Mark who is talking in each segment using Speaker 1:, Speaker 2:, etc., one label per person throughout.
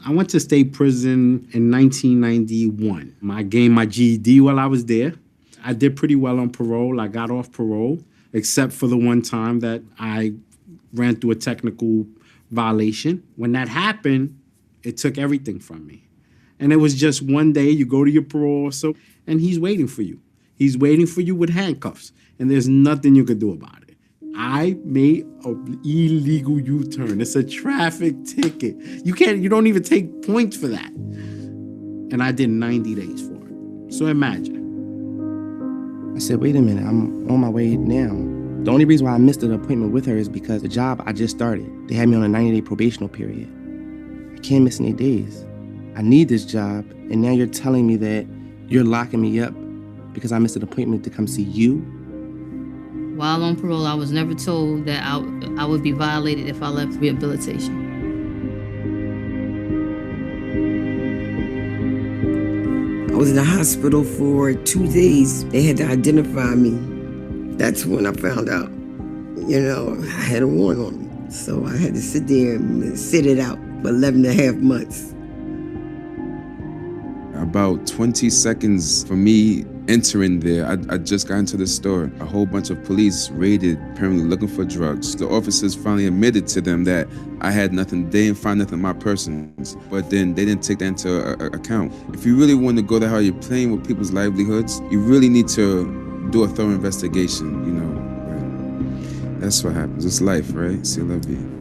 Speaker 1: I went to state prison in 1991. I gained my GED while I was there. I did pretty well on parole. I got off parole, except for the one time that I ran through a technical violation. When that happened, it took everything from me. And it was just one day you go to your parole officer and he's waiting for you. He's waiting for you with handcuffs, and there's nothing you could do about it. I made an illegal U-turn. It's a traffic ticket. You don't even take points for that. And I did 90 days for it. So imagine.
Speaker 2: I said, wait a minute, I'm on my way now. The only reason why I missed an appointment with her is because the job I just started, they had me on a 90-day probational period. I can't miss any days. I need this job, and now you're telling me that you're locking me up because I missed an appointment to come see you?
Speaker 3: While on parole, I was never told that I would be violated if I left rehabilitation.
Speaker 4: I was in the hospital for 2 days. They had to identify me. That's when I found out, I had a warrant on me. So I had to sit there and sit it out for 11 and a half months.
Speaker 5: About 20 seconds for me entering there, I just got into the store. A whole bunch of police raided, apparently looking for drugs. The officers finally admitted to them that I had nothing, they didn't find nothing in my persons, but then they didn't take that into account. If you really want to go to how you're playing with people's livelihoods, you really need to do a thorough investigation, Right? That's what happens. It's life, right? C'est la vie.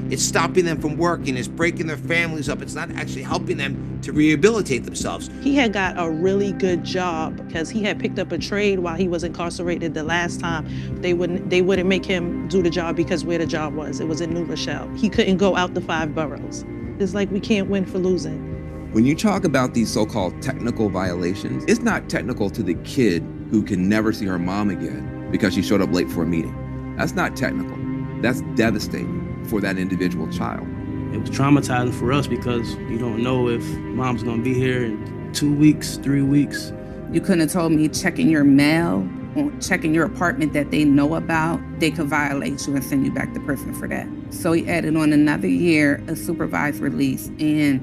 Speaker 6: It's stopping them from working. It's breaking their families up. It's not actually helping them to rehabilitate themselves.
Speaker 7: He had got a really good job because he had picked up a trade while he was incarcerated the last time. They wouldn't make him do the job because where the job was. It was in New Rochelle. He couldn't go out the 5 boroughs. It's like we can't win for losing.
Speaker 8: When you talk about these so-called technical violations, it's not technical to the kid who can never see her mom again because she showed up late for a meeting. That's not technical. That's devastating for that individual child.
Speaker 2: It was traumatizing for us because you don't know if mom's gonna be here in 2 weeks, 3 weeks.
Speaker 9: You couldn't have told me checking your mail or checking your apartment that they know about, they could violate you and send you back to prison for that. So he added on another year of supervised release and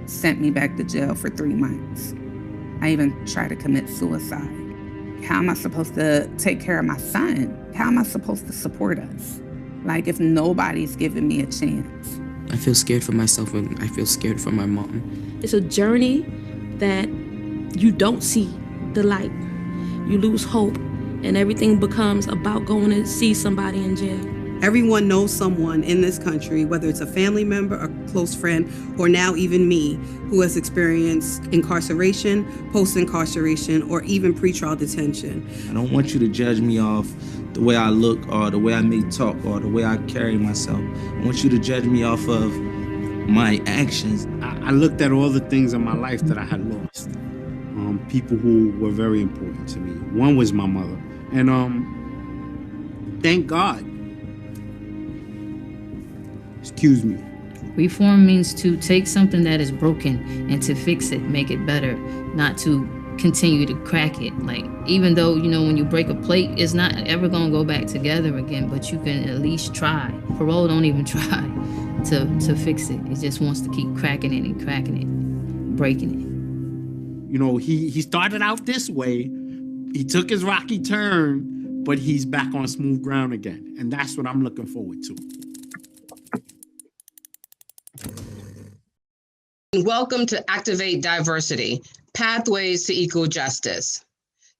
Speaker 9: sent me back to jail for 3 months. I even tried to commit suicide. How am I supposed to take care of my son? How am I supposed to support us? Like, if nobody's giving me a chance.
Speaker 10: I feel scared for myself and I feel scared for my mom.
Speaker 11: It's a journey that you don't see the light. You lose hope and everything becomes about going to see somebody in jail.
Speaker 12: Everyone knows someone in this country, whether it's a family member, a close friend, or now even me, who has experienced incarceration, post-incarceration, or even pretrial detention.
Speaker 2: I don't want you to judge me off the way I look or the way I may talk or the way I carry myself. I want you to judge me off of my actions.
Speaker 1: I looked at all the things in my life that I had lost. People who were very important to me. One was my mother. And thank God. Excuse me.
Speaker 3: Reform means to take something that is broken and to fix it, make it better, not to continue to crack it. Like, even though, when you break a plate, it's not ever gonna go back together again, but you can at least try. Parole don't even try to fix it. It just wants to keep cracking it and cracking it, breaking it.
Speaker 1: He started out this way. He took his rocky turn, but he's back on smooth ground again. And that's what I'm looking forward to.
Speaker 13: Welcome to Activate Diversity, Pathways to Equal Justice.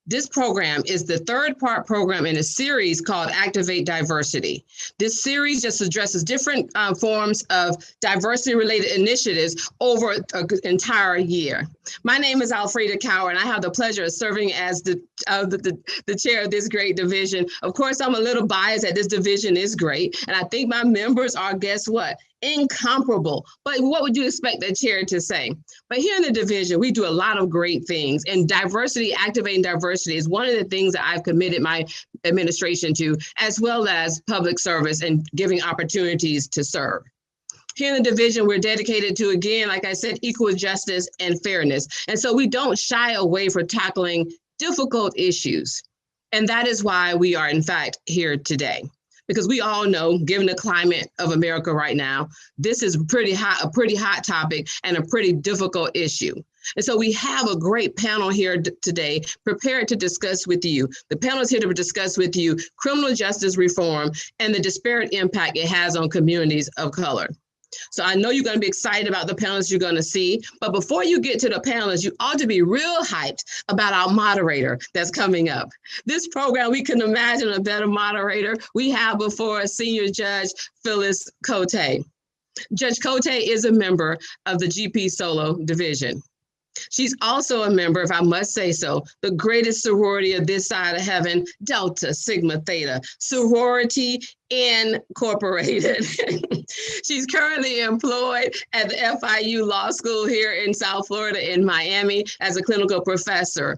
Speaker 13: This program is the 3rd-part program in a series called Activate Diversity. This series just addresses different forms of diversity-related initiatives over an entire year. My name is Alfreda Cower, and I have the pleasure of serving as the chair of this great division. Of course, I'm a little biased that this division is great, and I think my members are, guess what? Incomparable. But what would you expect the chair to say? But here in the division, we do a lot of great things, and diversity, activating diversity is one of the things that I've committed my administration to, as well as public service and giving opportunities to serve. Here in the division, we're dedicated to, again, like I said, equal justice and fairness. And so we don't shy away from tackling difficult issues. And that is why we are, in fact, here today. because we all know, given the climate of America right now, this is a pretty hot topic and a pretty difficult issue. And so we have a great panel here today prepared to discuss with you. The panel is here to discuss with you criminal justice reform and the disparate impact it has on communities of color. So I know you're going to be excited about the panelists you're going to see, but before you get to the panelists, you ought to be real hyped about our moderator that's coming up. This program, we couldn't imagine a better moderator. We have before us Senior Judge Phyllis Kotey. Judge Kotey is a member of the GP Solo Division. She's also a member, if I must say so, the greatest sorority of this side of heaven, Delta Sigma Theta, Sorority Incorporated. She's currently employed at the FIU Law School here in South Florida in Miami as a clinical professor.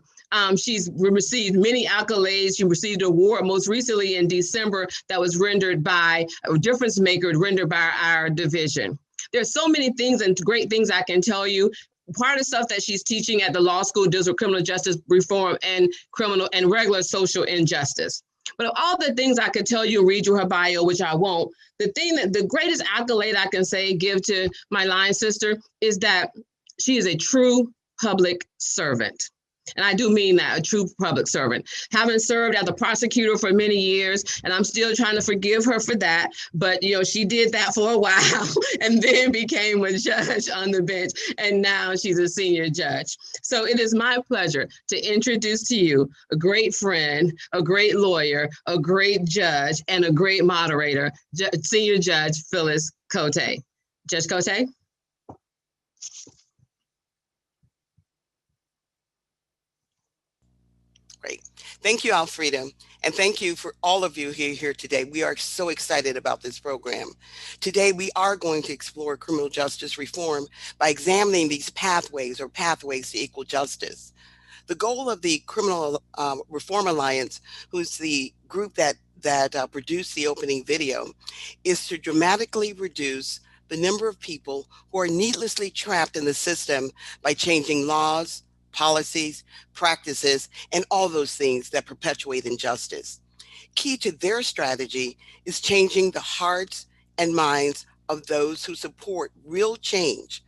Speaker 13: She's received many accolades. She received an award most recently in December that was rendered by a difference maker, rendered by our division. There's so many things and great things I can tell you. Part of the stuff that she's teaching at the law school deals with criminal justice reform and criminal and regular social injustice. But of all the things I could tell you, read you her bio, which I won't, the greatest accolade I can give to my line sister is that she is a true public servant. And I do mean that, a true public servant. Having served as a prosecutor for many years, and I'm still trying to forgive her for that, but she did that for a while and then became a judge on the bench, and now she's a senior judge. So it is my pleasure to introduce to you a great friend, a great lawyer, a great judge, and a great moderator, Senior Judge Phyllis Kotey. Judge Kotey?
Speaker 14: Great. Thank you, Alfreda. And thank you for all of you here today. We are so excited about this program. Today, we are going to explore criminal justice reform by examining these pathways to equal justice. The goal of the Criminal Reform Alliance, who's the group that produced the opening video, is to dramatically reduce the number of people who are needlessly trapped in the system by changing laws, policies, practices, and all those things that perpetuate injustice. Key to their strategy is changing the hearts and minds of those who support real change.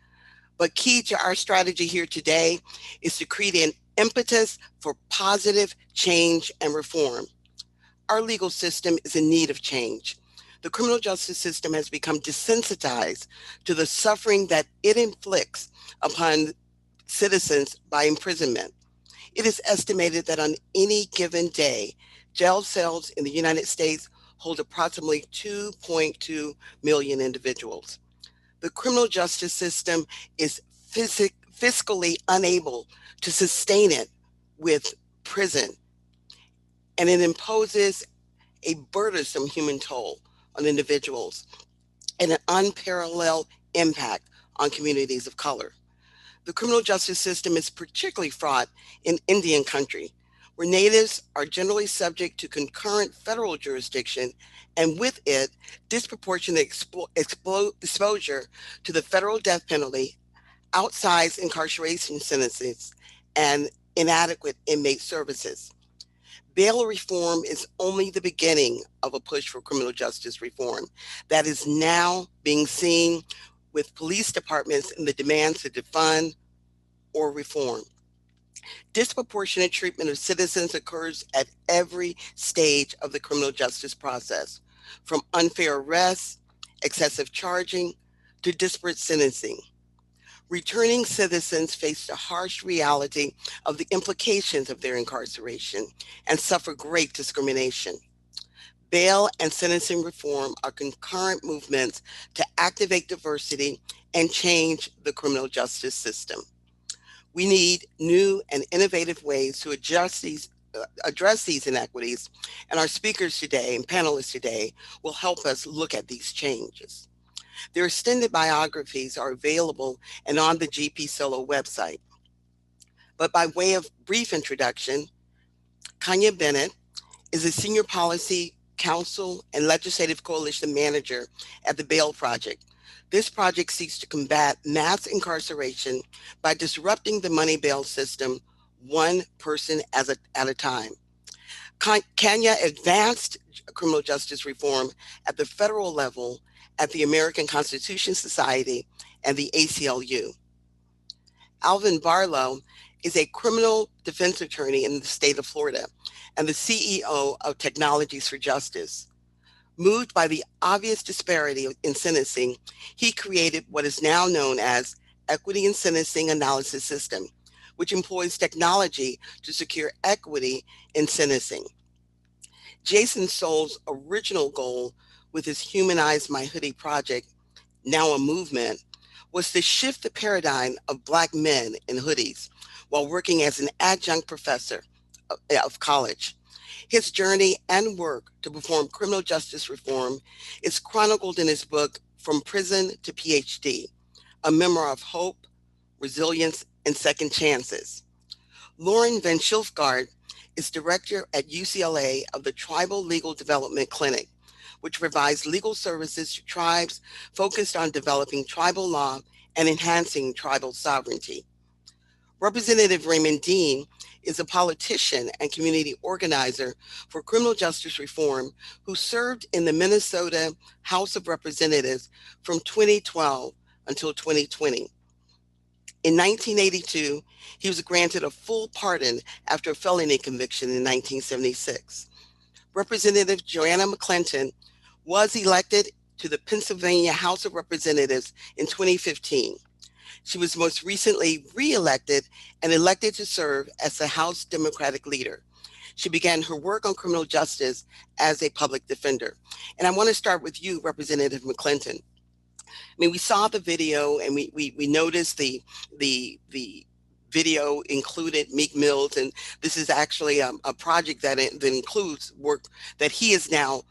Speaker 14: But key to our strategy here today is to create an impetus for positive change and reform. Our legal system is in need of change. The criminal justice system has become desensitized to the suffering that it inflicts upon citizens by imprisonment. It is estimated that on any given day, jail cells in the United States hold approximately 2.2 million individuals. The criminal justice system is fiscally unable to sustain it with prison, and it imposes a burdensome human toll on individuals and an unparalleled impact on communities of color. The criminal justice system is particularly fraught in Indian country, where natives are generally subject to concurrent federal jurisdiction, and with it, disproportionate exposure to the federal death penalty, outsized incarceration sentences, and inadequate inmate services. Bail reform is only the beginning of a push for criminal justice reform that is now being seen with police departments in the demands to defund or reform. Disproportionate treatment of citizens occurs at every stage of the criminal justice process, from unfair arrests, excessive charging, to disparate sentencing. Returning citizens face the harsh reality of the implications of their incarceration and suffer great discrimination. Bail and sentencing reform are concurrent movements to activate diversity and change the criminal justice system. We need new and innovative ways to address these inequities, and our speakers today and panelists today will help us look at these changes. Their extended biographies are available and on the GP Solo website. But by way of brief introduction, Kanya Bennett is a Senior Policy Counsel and Legislative Coalition Manager at the Bail Project. This project seeks to combat mass incarceration by disrupting the money bail system one person at a time. Kanya advanced criminal justice reform at the federal level at the American Constitution Society and the ACLU. Alvin Barlow is a criminal defense attorney in the state of Florida and the CEO of Technologies for Justice. Moved by the obvious disparity in sentencing, he created what is now known as Equity in Sentencing Analysis System, which employs technology to secure equity in sentencing. Jason Soul's original goal with his Humanize My Hoodie project, now a movement, was to shift the paradigm of Black men in hoodies while working as an adjunct professor of college. His journey and work to perform criminal justice reform is chronicled in his book, From Prison to PhD, a memoir of hope, resilience, and second chances. Lauren Van Schilfgaarde is director at UCLA of the Tribal Legal Development Clinic, which provides legal services to tribes focused on developing tribal law and enhancing tribal sovereignty. Representative Raymond Dehn is a politician and community organizer for criminal justice reform who served in the Minnesota House of Representatives from 2012 until 2020. In 1982, he was granted a full pardon after a felony conviction in 1976. Representative Joanna McClinton was elected to the Pennsylvania House of Representatives in 2015. She was most recently re-elected and elected to serve as the House Democratic leader. She began her work on criminal justice as a public defender. And I want to start with you, Representative McClinton. I mean, we saw the video and we noticed the video included Meek Mills, and this is actually a project that includes work that he is now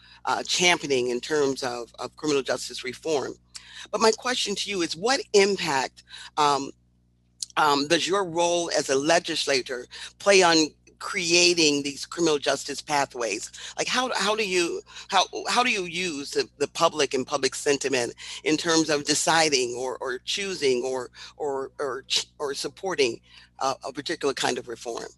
Speaker 14: championing in terms of criminal justice reform. But my question to you is, what impact does your role as a legislator play on creating these criminal justice pathways? Like how do you use the public and public sentiment in terms of deciding or choosing or supporting a particular kind of reform?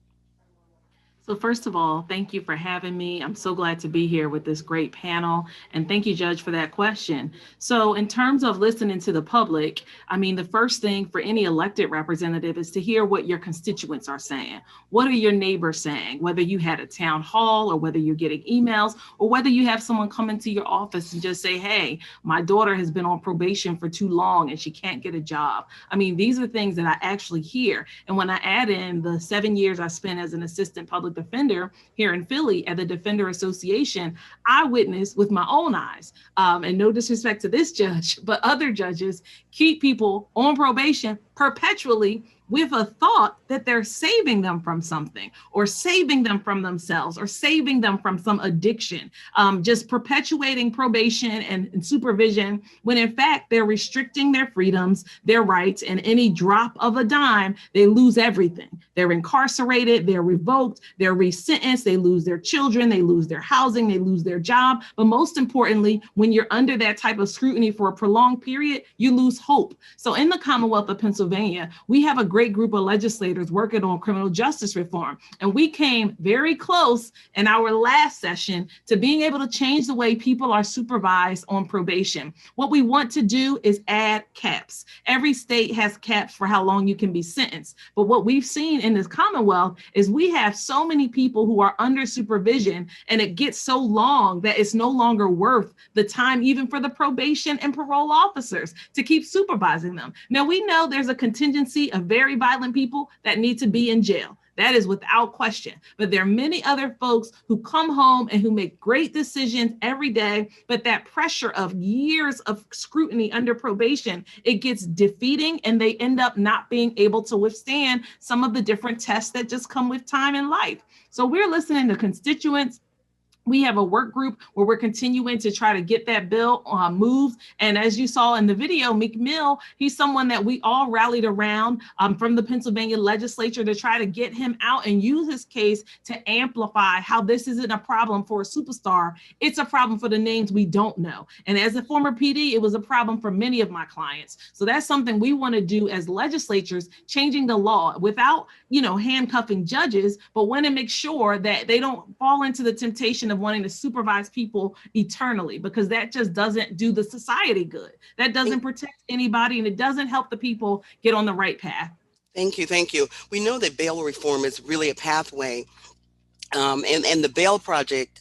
Speaker 15: So first of all, thank you for having me. I'm so glad to be here with this great panel. And thank you, Judge, for that question. So in terms of listening to the public, I mean, the first thing for any elected representative is to hear what your constituents are saying. What are your neighbors saying? Whether you had a town hall or whether you're getting emails or whether you have someone come into your office and just say, hey, my daughter has been on probation for too long and she can't get a job. I mean, these are things that I actually hear. And when I add in the 7 years I spent as an assistant public defender here in Philly at the Defender Association, I witnessed with my own eyes, and no disrespect to this judge, but other judges keep people on probation perpetually with a thought that they're saving them from something or saving them from themselves or saving them from some addiction, just perpetuating probation and supervision when in fact they're restricting their freedoms, their rights, and any drop of a dime, they lose everything. They're incarcerated, they're revoked, they're resentenced, they lose their children, they lose their housing, they lose their job. But most importantly, when you're under that type of scrutiny for a prolonged period, you lose hope. So in the Commonwealth of Pennsylvania, we have a great group of legislators working on criminal justice reform. And we came very close in our last session to being able to change the way people are supervised on probation. What we want to do is add caps. Every state has caps for how long you can be sentenced. But what we've seen in this Commonwealth is we have so many people who are under supervision and it gets so long that it's no longer worth the time even for the probation and parole officers to keep supervising them. Now, we know there's a contingency of very violent people that need to be in jail. That is without question. But there are many other folks who come home and who make great decisions every day, but that pressure of years of scrutiny under probation, it gets defeating and they end up not being able to withstand some of the different tests that just come with time in life. So we're listening to constituents. We have a work group where we're continuing to try to get that bill moved. And as you saw in the video, McMill, he's someone that we all rallied around from the Pennsylvania legislature to try to get him out and use his case to amplify how this isn't a problem for a superstar. It's a problem for the names we don't know. And as a former PD, it was a problem for many of my clients. So that's something we want to do as legislatures, changing the law without, handcuffing judges, but want to make sure that they don't fall into the temptation of wanting to supervise people eternally, because that just doesn't do the society good. That doesn't protect anybody, and it doesn't help the people get on the right path.
Speaker 14: Thank you. Thank you. We know that bail reform is really a pathway. And the Bail Project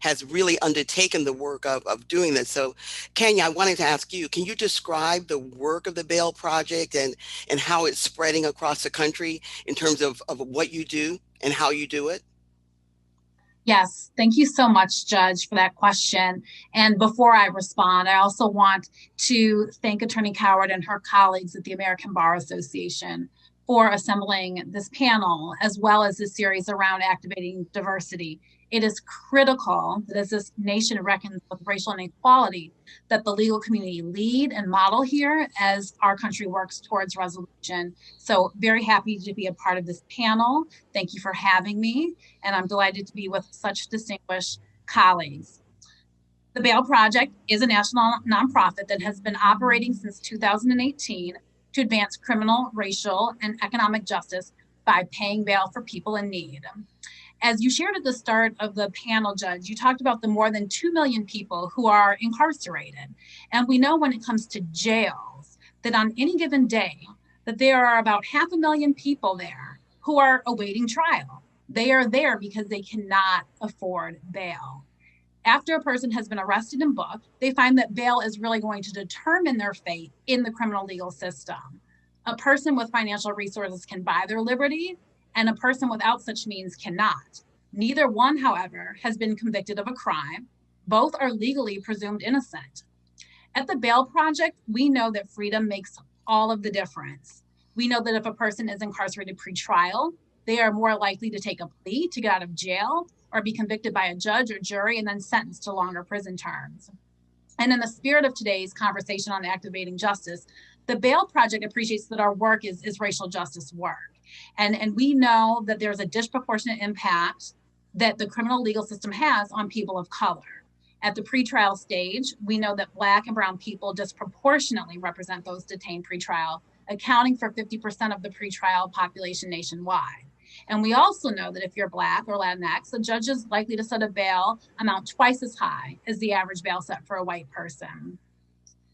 Speaker 14: has really undertaken the work of doing this. So, Kanya, I wanted to ask you, can you describe the work of the Bail Project and how it's spreading across the country in terms of what you do and how you do it?
Speaker 16: Yes, thank you so much, Judge, for that question. And before I respond, I also want to thank Attorney Coward and her colleagues at the American Bar Association for assembling this panel, as well as this series around activating diversity. It is critical that as this nation reckons with racial inequality, that the legal community lead and model here as our country works towards resolution. So very happy to be a part of this panel. Thank you for having me, and I'm delighted to be with such distinguished colleagues. The Bail Project is a national nonprofit that has been operating since 2018 to advance criminal, racial, and economic justice by paying bail for people in need. As you shared at the start of the panel, Judge, you talked about the more than 2 million people who are incarcerated. And we know when it comes to jails that on any given day, that there are about 500,000 people there who are awaiting trial. They are there because they cannot afford bail. After a person has been arrested and booked, they find that bail is really going to determine their fate in the criminal legal system. A person with financial resources can buy their liberty, and a person without such means cannot. Neither one, however, has been convicted of a crime. Both are legally presumed innocent. At the Bail Project, we know that freedom makes all of the difference. We know that if a person is incarcerated pre-trial, they are more likely to take a plea to get out of jail or be convicted by a judge or jury and then sentenced to longer prison terms. And in the spirit of today's conversation on activating justice, the Bail Project appreciates that our work is racial justice work. And we know that there's a disproportionate impact that the criminal legal system has on people of color. At the pretrial stage, we know that Black and Brown people disproportionately represent those detained pretrial, accounting for 50% of the pretrial population nationwide. And we also know that if you're Black or Latinx, the judge is likely to set a bail amount twice as high as the average bail set for a white person.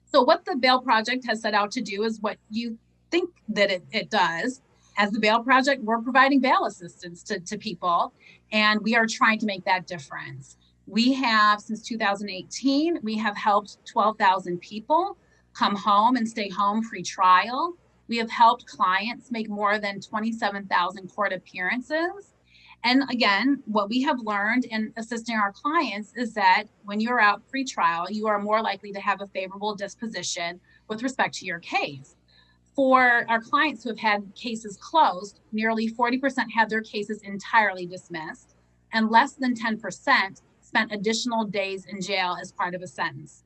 Speaker 16: So what the Bail Project has set out to do is what you think that it does. As the Bail Project, we're providing bail assistance to people, and we are trying to make that difference. We have, since 2018, we have helped 12,000 people come home and stay home pre-trial. We have helped clients make more than 27,000 court appearances. And again, what we have learned in assisting our clients is that when you're out pre-trial, you are more likely to have a favorable disposition with respect to your case. For our clients who have had cases closed, nearly 40% had their cases entirely dismissed, and less than 10% spent additional days in jail as part of a sentence.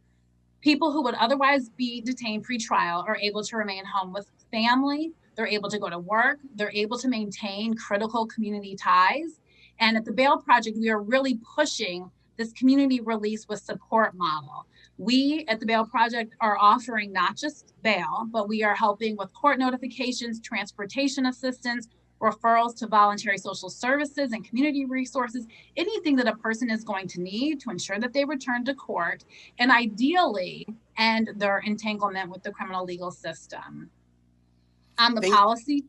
Speaker 16: People who would otherwise be detained pre-trial are able to remain home with family, they're able to go to work, they're able to maintain critical community ties. And at the Bail Project, we are really pushing this community release with support model. We at the Bail Project are offering not just bail, but we are helping with court notifications, transportation assistance, referrals to voluntary social services and community resources, anything that a person is going to need to ensure that they return to court and ideally end their entanglement with the criminal legal system. On the policy,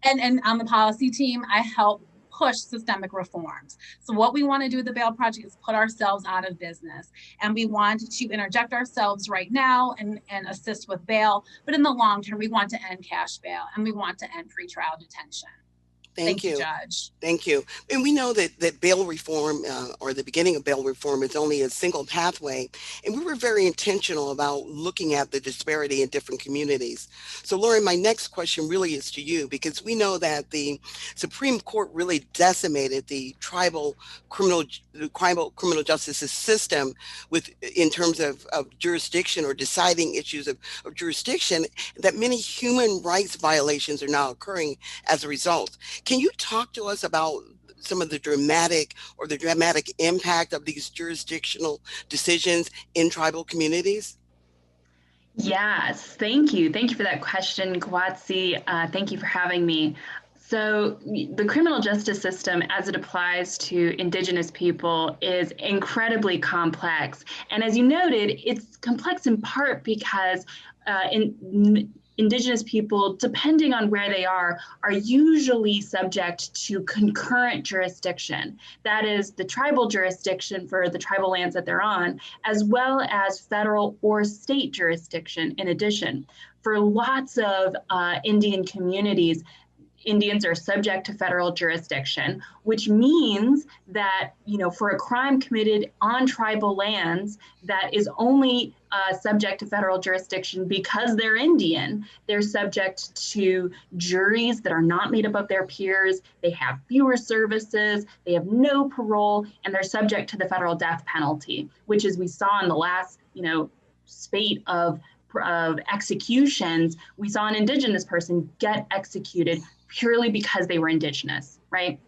Speaker 16: and on the policy team, I help push systemic reforms. So what we want to do with the Bail Project is put ourselves out of business. And we want to interject ourselves right now and assist with bail. But in the long term, we want to end cash bail and we want to end pretrial detention.
Speaker 14: Thank you,
Speaker 16: Judge.
Speaker 14: Thank you. And we know that bail reform or the beginning of bail reform is only a single pathway. And we were very intentional about looking at the disparity in different communities. So Lauren, my next question really is to you, because we know that the Supreme Court really decimated the tribal criminal justice system in terms of jurisdiction or deciding issues of jurisdiction, that many human rights violations are now occurring as a result. Can you talk to us about some of the dramatic impact of these jurisdictional decisions in tribal communities?
Speaker 17: Yes, thank you. Thank you for that question, Kotey. Thank you for having me. So the criminal justice system as it applies to Indigenous people is incredibly complex. And as you noted, it's complex in part because Indigenous people, depending on where they are usually subject to concurrent jurisdiction. That is the tribal jurisdiction for the tribal lands that they're on, as well as federal or state jurisdiction in addition. For lots of Indian communities, Indians are subject to federal jurisdiction, which means that, for a crime committed on tribal lands that is only subject to federal jurisdiction because they're Indian, they're subject to juries that are not made up of their peers, they have fewer services, they have no parole, and they're subject to the federal death penalty, which, as we saw in the last, spate of executions, we saw an Indigenous person get executed purely because they were Indigenous, right?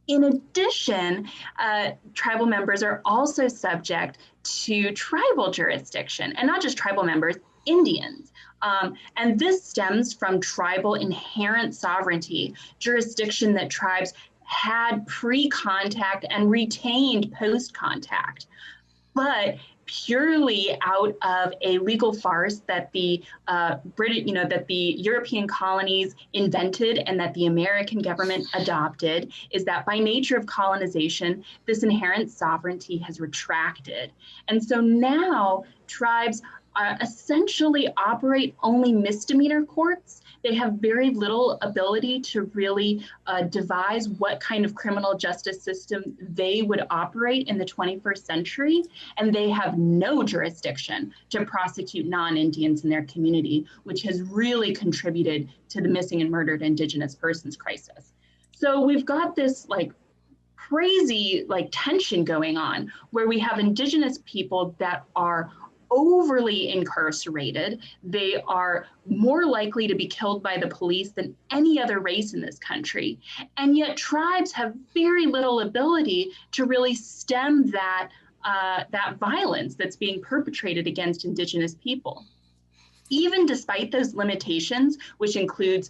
Speaker 17: In addition, tribal members are also subject to tribal jurisdiction, and not just tribal members, Indians. And this stems from tribal inherent sovereignty, jurisdiction that tribes had pre-contact and retained post-contact. But purely out of a legal farce that the that the European colonies invented and that the American government adopted, is that by nature of colonization, this inherent sovereignty has retracted. And so now tribes essentially operate only misdemeanor courts. They have very little ability to really devise what kind of criminal justice system they would operate in the 21st century. And they have no jurisdiction to prosecute non-Indians in their community, which has really contributed to the missing and murdered Indigenous persons crisis. So we've got this crazy tension going on where we have Indigenous people that are overly incarcerated. They are more likely to be killed by the police than any other race in this country. And yet tribes have very little ability to really stem that violence that's being perpetrated against Indigenous people. Even despite those limitations, which includes,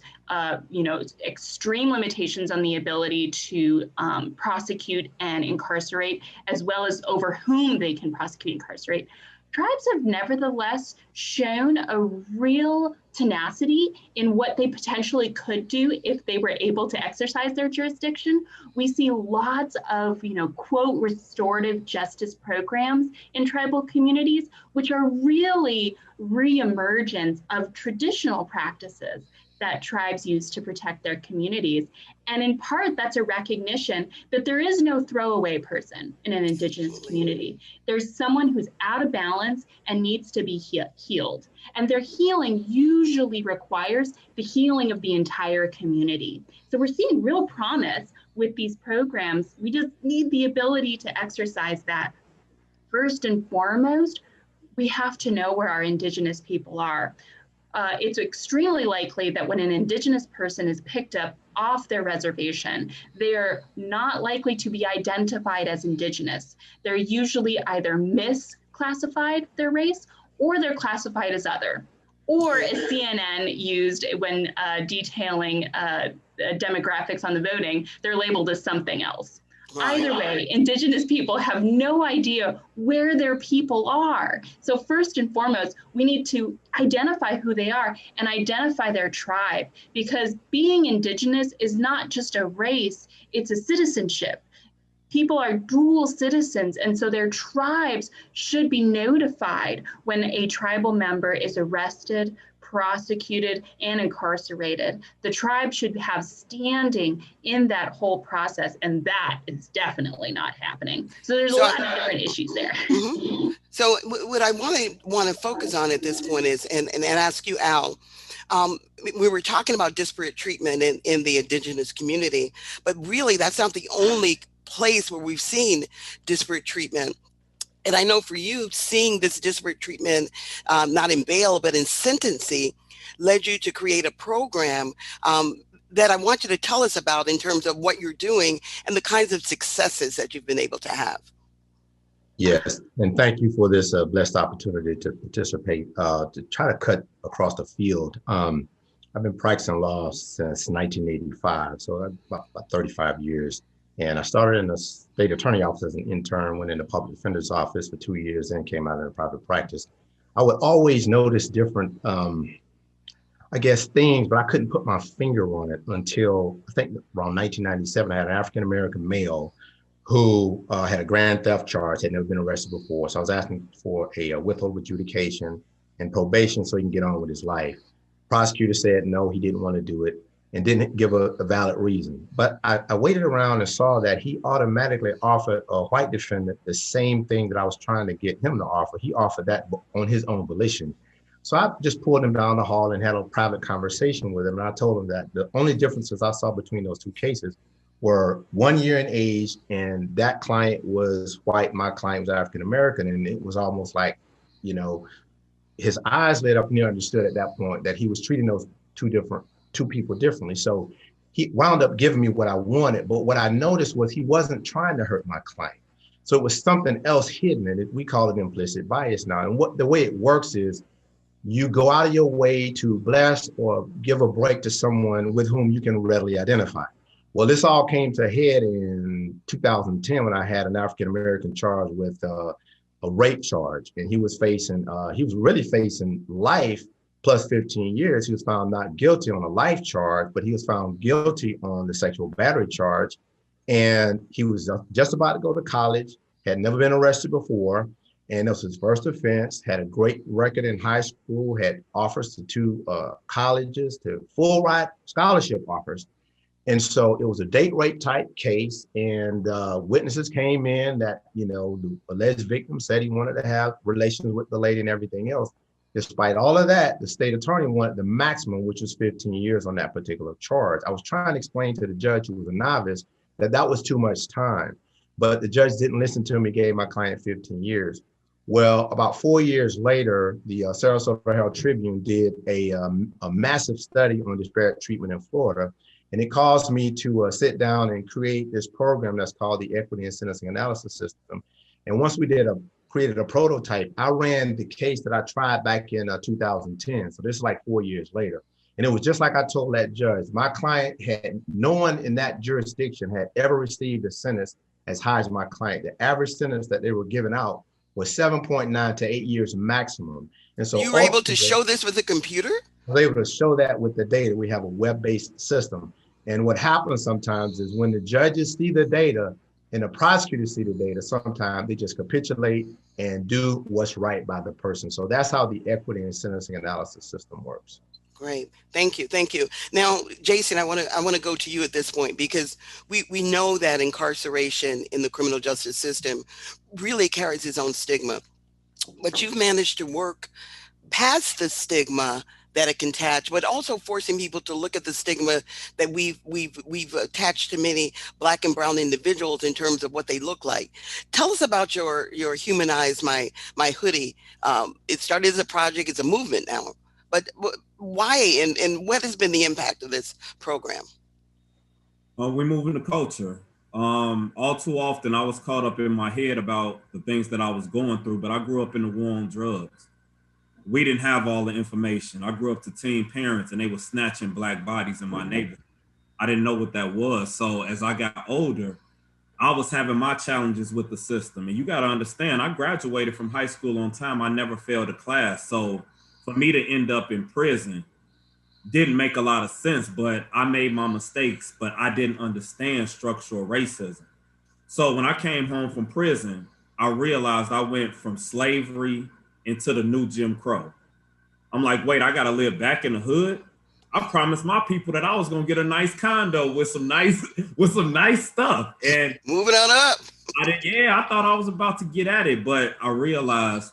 Speaker 17: extreme limitations on the ability to prosecute and incarcerate, as well as over whom they can prosecute and incarcerate, tribes have nevertheless shown a real tenacity in what they potentially could do if they were able to exercise their jurisdiction. We see lots of, quote, restorative justice programs in tribal communities, which are really reemergence of traditional practices that tribes use to protect their communities. And in part, that's a recognition that there is no throwaway person in an Indigenous community. There's someone who's out of balance and needs to be healed. And their healing usually requires the healing of the entire community. So we're seeing real promise with these programs. We just need the ability to exercise that. First and foremost, we have to know where our Indigenous people are. It's extremely likely that when an Indigenous person is picked up off their reservation, they're not likely to be identified as Indigenous. They're usually either misclassified their race, or they're classified as other, or as CNN used when detailing demographics on the voting, they're labeled as something else. Either way, Indigenous people have no idea where their people are. So first and foremost, we need to identify who they are and identify their tribe, because being Indigenous is not just a race, it's a citizenship. people are dual citizens, and so their tribes should be notified when a tribal member is arrested, prosecuted, and incarcerated. The tribe should have standing in that whole process, and that is definitely not happening. So there's a lot of different issues there.
Speaker 14: Mm-hmm. So what I want to focus on at this point is, and ask you, Al, we were talking about disparate treatment in the Indigenous community, but really that's not the only place where we've seen disparate treatment. And I know for you, seeing this disparate treatment, not in bail, but in sentencing, led you to create a program that I want you to tell us about in terms of what you're doing and the kinds of successes that you've been able to have.
Speaker 18: Yes, and thank you for this blessed opportunity to participate, to try to cut across the field. I've been practicing law since 1985, so about 35 years. And I started in the state attorney office as an intern, went in the public defender's office for 2 years, then came out in private practice. I would always notice different, I guess, things, but I couldn't put my finger on it until I think around 1997. I had an African-American male who had a grand theft charge, had never been arrested before. So I was asking for a withhold adjudication and probation so he can get on with his life. Prosecutor said no, he didn't want to do it, and didn't give a valid reason. But I waited around and saw that he automatically offered a white defendant the same thing that I was trying to get him to offer. He offered that on his own volition. So I just pulled him down the hall and had a private conversation with him. And I told him that the only differences I saw between those two cases were 1 year in age, and that client was white, my client was African-American. And it was almost like, you know, his eyes lit up and he understood at that point that he was treating those two people differently. So he wound up giving me what I wanted, but what I noticed was he wasn't trying to hurt my client. So it was something else hidden, and we call it implicit bias now. And the way it works is you go out of your way to bless or give a break to someone with whom you can readily identify. Well, this all came to a head in 2010 when I had an African-American charged with a rape charge, and he was really facing life plus 15 years. He was found not guilty on a life charge, but he was found guilty on the sexual battery charge. And he was just about to go to college, had never been arrested before, and it was his first offense, had a great record in high school, had offers to two colleges, to full ride scholarship offers. And so it was a date rape type case, and witnesses came in that, you know, the alleged victim said he wanted to have relations with the lady and everything else. Despite all of that, the state attorney wanted the maximum, which was 15 years on that particular charge. I was trying to explain to the judge, who was a novice, that that was too much time, but the judge didn't listen to me, gave my client 15 years. Well, about 4 years later, the Sarasota Herald Tribune did a massive study on disparate treatment in Florida, and it caused me to sit down and create this program that's called the Equity and Sentencing Analysis System. And once we created a prototype, I ran the case that I tried back in 2010. So this is like 4 years later. And it was just like I told that judge. My client no one in that jurisdiction had ever received a sentence as high as my client. The average sentence that they were giving out was 7.9 to 8 years maximum. And so
Speaker 14: you were able to show this with a computer?
Speaker 18: I was able to show that with the data. We have a web-based system. And what happens sometimes is when the judges see the data and the prosecutors see the data, sometimes they just capitulate and do what's right by the person. So that's how the equity and sentencing analysis system works.
Speaker 14: Great, thank you, thank you. Now, Jason, I want to go to you at this point, because we know that incarceration in the criminal justice system really carries its own stigma, but you've managed to work past the stigma that it can attach, but also forcing people to look at the stigma that we've attached to many Black and brown individuals in terms of what they look like. Tell us about your Humanize My Hoodie. It started as a project, it's a movement now, but why and what has been the impact of this program?
Speaker 19: We're moving the culture. All too often I was caught up in my head about the things that I was going through, but I grew up in the war on drugs. We didn't have all the information. I grew up to teen parents and they were snatching Black bodies in my neighborhood. I didn't know what that was. So as I got older, I was having my challenges with the system. And you got to understand, I graduated from high school on time. I never failed a class. So for me to end up in prison didn't make a lot of sense, but I made my mistakes, but I didn't understand structural racism. So when I came home from prison, I realized I went from slavery into the new Jim Crow. I'm like, wait, I gotta live back in the hood. I promised my people that I was gonna get a nice condo with some nice stuff. And
Speaker 14: moving on up.
Speaker 19: I thought I was about to get at it, but I realized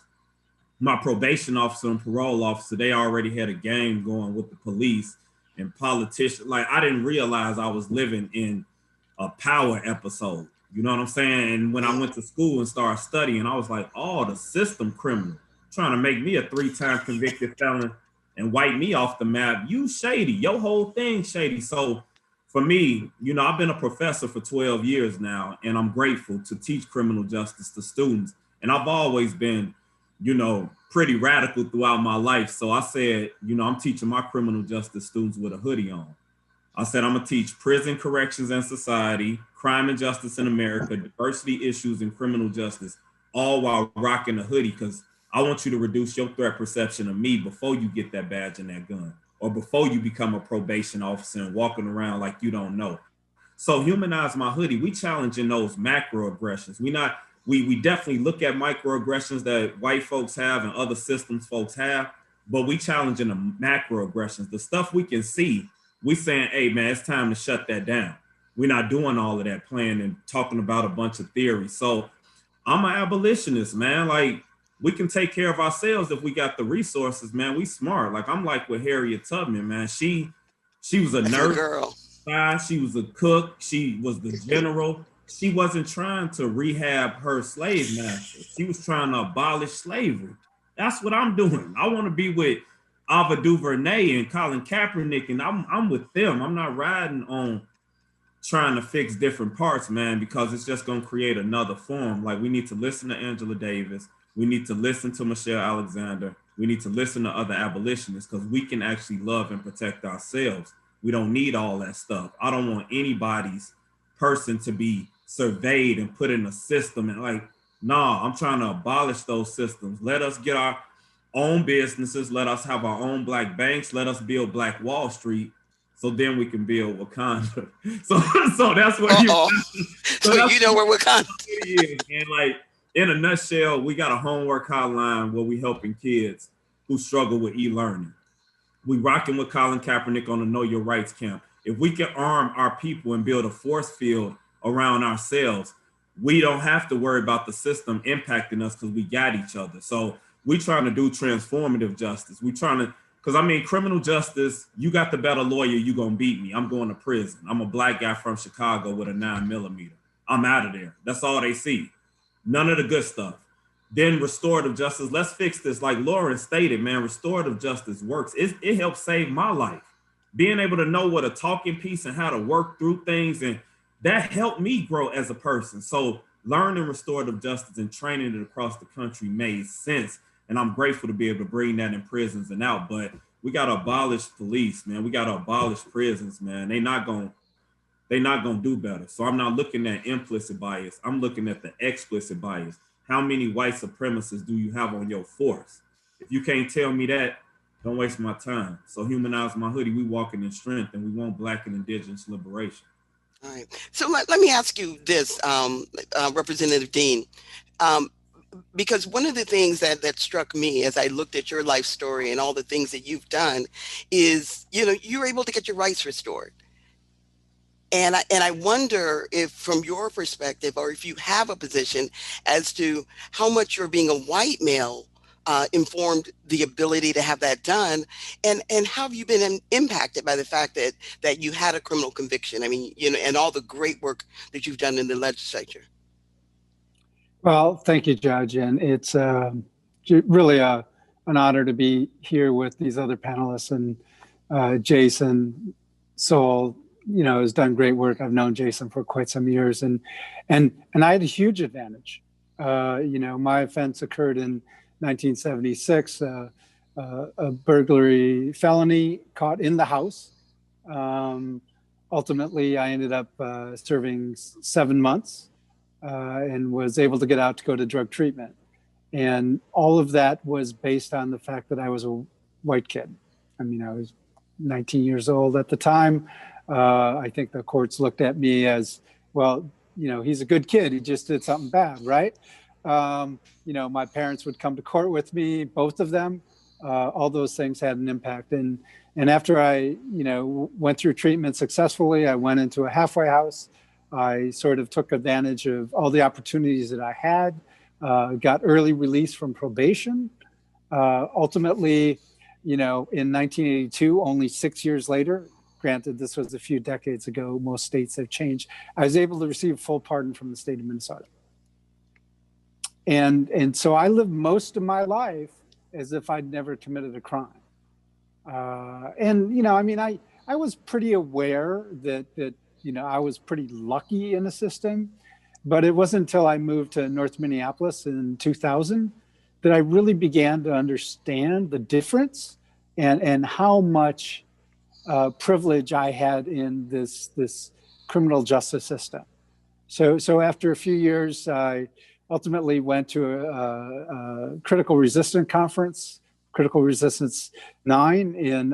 Speaker 19: my probation officer and parole officer, they already had a game going with the police and politicians. Like, I didn't realize I was living in a power episode. You know what I'm saying? And when I went to school and started studying, I was like, oh, the system criminal trying to make me a 3-time convicted felon and wipe me off the map. You shady, your whole thing shady. So for me, you know, I've been a professor for 12 years now, and I'm grateful to teach criminal justice to students. And I've always been, you know, pretty radical throughout my life. So I said, you know, I'm teaching my criminal justice students with a hoodie on. I said, I'm gonna teach prison, corrections, and society, crime and justice in America, diversity issues in criminal justice, all while rocking a hoodie, because I want you to reduce your threat perception of me before you get that badge and that gun, or before you become a probation officer and walking around like you don't know. So humanize my hoodie. We challenging those macroaggressions. We definitely look at microaggressions that white folks have and other systems folks have, but we challenging the macroaggressions, the stuff we can see. We saying, hey man, it's time to shut that down. We're not doing all of that playing and talking about a bunch of theories. So I'm an abolitionist, man. Like, we can take care of ourselves if we got the resources, man. We smart. Like, I'm like with Harriet Tubman, man. She was a nurse. Girl. She was a cook. She was the general. She wasn't trying to rehab her slave master. She was trying to abolish slavery. That's what I'm doing. I want to be with Ava DuVernay and Colin Kaepernick, and I'm with them. I'm not riding on trying to fix different parts, man, because it's just going to create another form. Like, we need to listen to Angela Davis. We need to listen to Michelle Alexander. We need to listen to other abolitionists, because we can actually love and protect ourselves. We don't need all that stuff. I don't want anybody's person to be surveyed and put in a system. And like, nah, I'm trying to abolish those systems. Let us get our own businesses. Let us have our own black banks. Let us build Black Wall Street. So then we can build Wakanda. So that's what you know where Wakanda is. And like, in a nutshell, we got a homework hotline where we helping kids who struggle with e-learning. We rocking with Colin Kaepernick on the Know Your Rights camp. If we can arm our people and build a force field around ourselves, we don't have to worry about the system impacting us, because we got each other. So we trying to do transformative justice. We trying to, because I mean, criminal justice, you got the better lawyer, you gonna beat me. I'm going to prison. I'm a black guy from Chicago with a 9mm. I'm out of there. That's all they see. None of the good stuff. Then restorative justice, let's fix this. Like Lauren stated, man, restorative justice works. It helped save my life. Being able to know what a talking piece and how to work through things, and that helped me grow as a person. So learning restorative justice and training it across the country made sense. And I'm grateful to be able to bring that in prisons and out. But we got to abolish police, man. We got to abolish prisons, man. They're not going to do better. So I'm not looking at implicit bias. I'm looking at the explicit bias. How many white supremacists do you have on your force? If you can't tell me that, don't waste my time. So humanize my hoodie. We walking in strength, and we want Black and Indigenous liberation.
Speaker 14: All right. So let me ask you this, Representative Dehn, because one of the things that struck me as I looked at your life story and all the things that you've done is, you know, you're able to get your rights restored. And I wonder if, from your perspective, or if you have a position as to how much your being a white male informed the ability to have that done, and how have you been impacted by the fact that you had a criminal conviction? I mean, you know, and all the great work that you've done in the legislature.
Speaker 20: Well, thank you, Judge, and it's really an honor to be here with these other panelists, and Jason Soul, you know, has done great work. I've known Jason for quite some years, and I had a huge advantage. You know, my offense occurred in 1976, a burglary felony caught in the house. Ultimately, I ended up serving 7 months and was able to get out to go to drug treatment. And all of that was based on the fact that I was a white kid. I mean, I was 19 years old at the time. I think the courts looked at me as, well, he's a good kid. He just did something bad, right? My parents would come to court with me, both of them. All those things had an impact. And after I, went through treatment successfully, I went into a halfway house. I sort of took advantage of all the opportunities that I had, got early release from probation. Ultimately, in 1982, only 6 years later, granted, this was a few decades ago, most states have changed, I was able to receive full pardon from the state of Minnesota. And so I lived most of my life as if I'd never committed a crime. I was pretty aware that I was pretty lucky in the system, but it wasn't until I moved to North Minneapolis in 2000 that I really began to understand the difference and how much privilege I had in this criminal justice system. So after a few years, I ultimately went to a critical resistance conference, Critical Resistance 9 in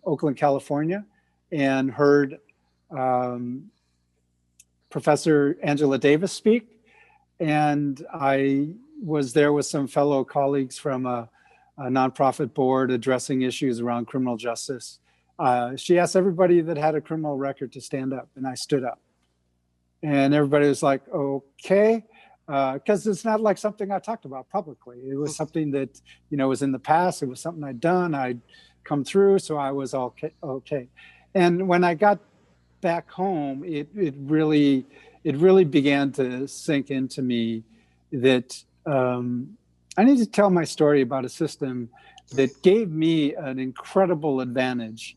Speaker 20: Oakland, California, and heard Professor Angela Davis speak. And I was there with some fellow colleagues from a nonprofit board addressing issues around criminal justice. She asked everybody that had a criminal record to stand up, and I stood up. And everybody was like, okay, because it's not like something I talked about publicly. It was something that, was in the past. It was something I'd done. I'd come through, so I was okay. And when I got back home, it really began to sink into me that I need to tell my story about a system that gave me an incredible advantage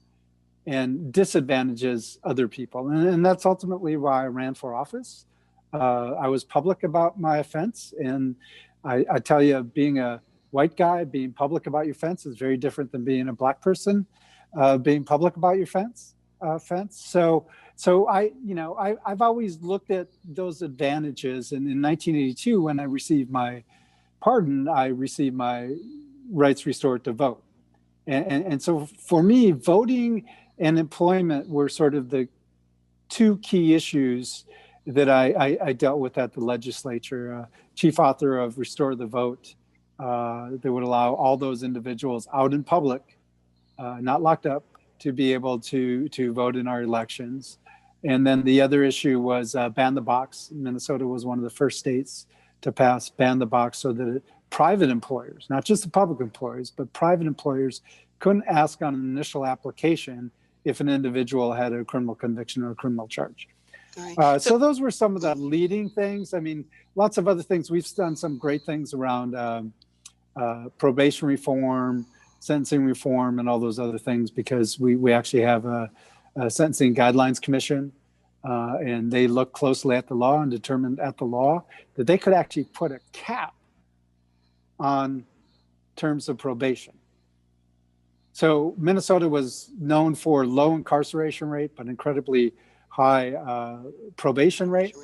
Speaker 20: and disadvantages other people. And that's ultimately why I ran for office. I was public about my offense. And I tell you, being a white guy, being public about your offense is very different than being a Black person, being public about your offense. So I've always looked at those advantages. And in 1982, when I received my pardon, I received my rights restored to vote. And so for me, voting and employment were sort of the two key issues that I dealt with at the legislature. Chief author of Restore the Vote that would allow all those individuals out in public, not locked up, to be able to vote in our elections. And then the other issue was ban the box. Minnesota was one of the first states to pass ban the box so that private employers, not just the public employers, but private employers couldn't ask on an initial application if an individual had a criminal conviction or a criminal charge. Right. So those were some of the leading things. I mean, lots of other things. We've done some great things around probation reform, sentencing reform, and all those other things, because we actually have a sentencing guidelines commission, and they look closely at the law and determined at the law that they could actually put a cap on terms of probation. So Minnesota was known for low incarceration rate, but incredibly high probation rate,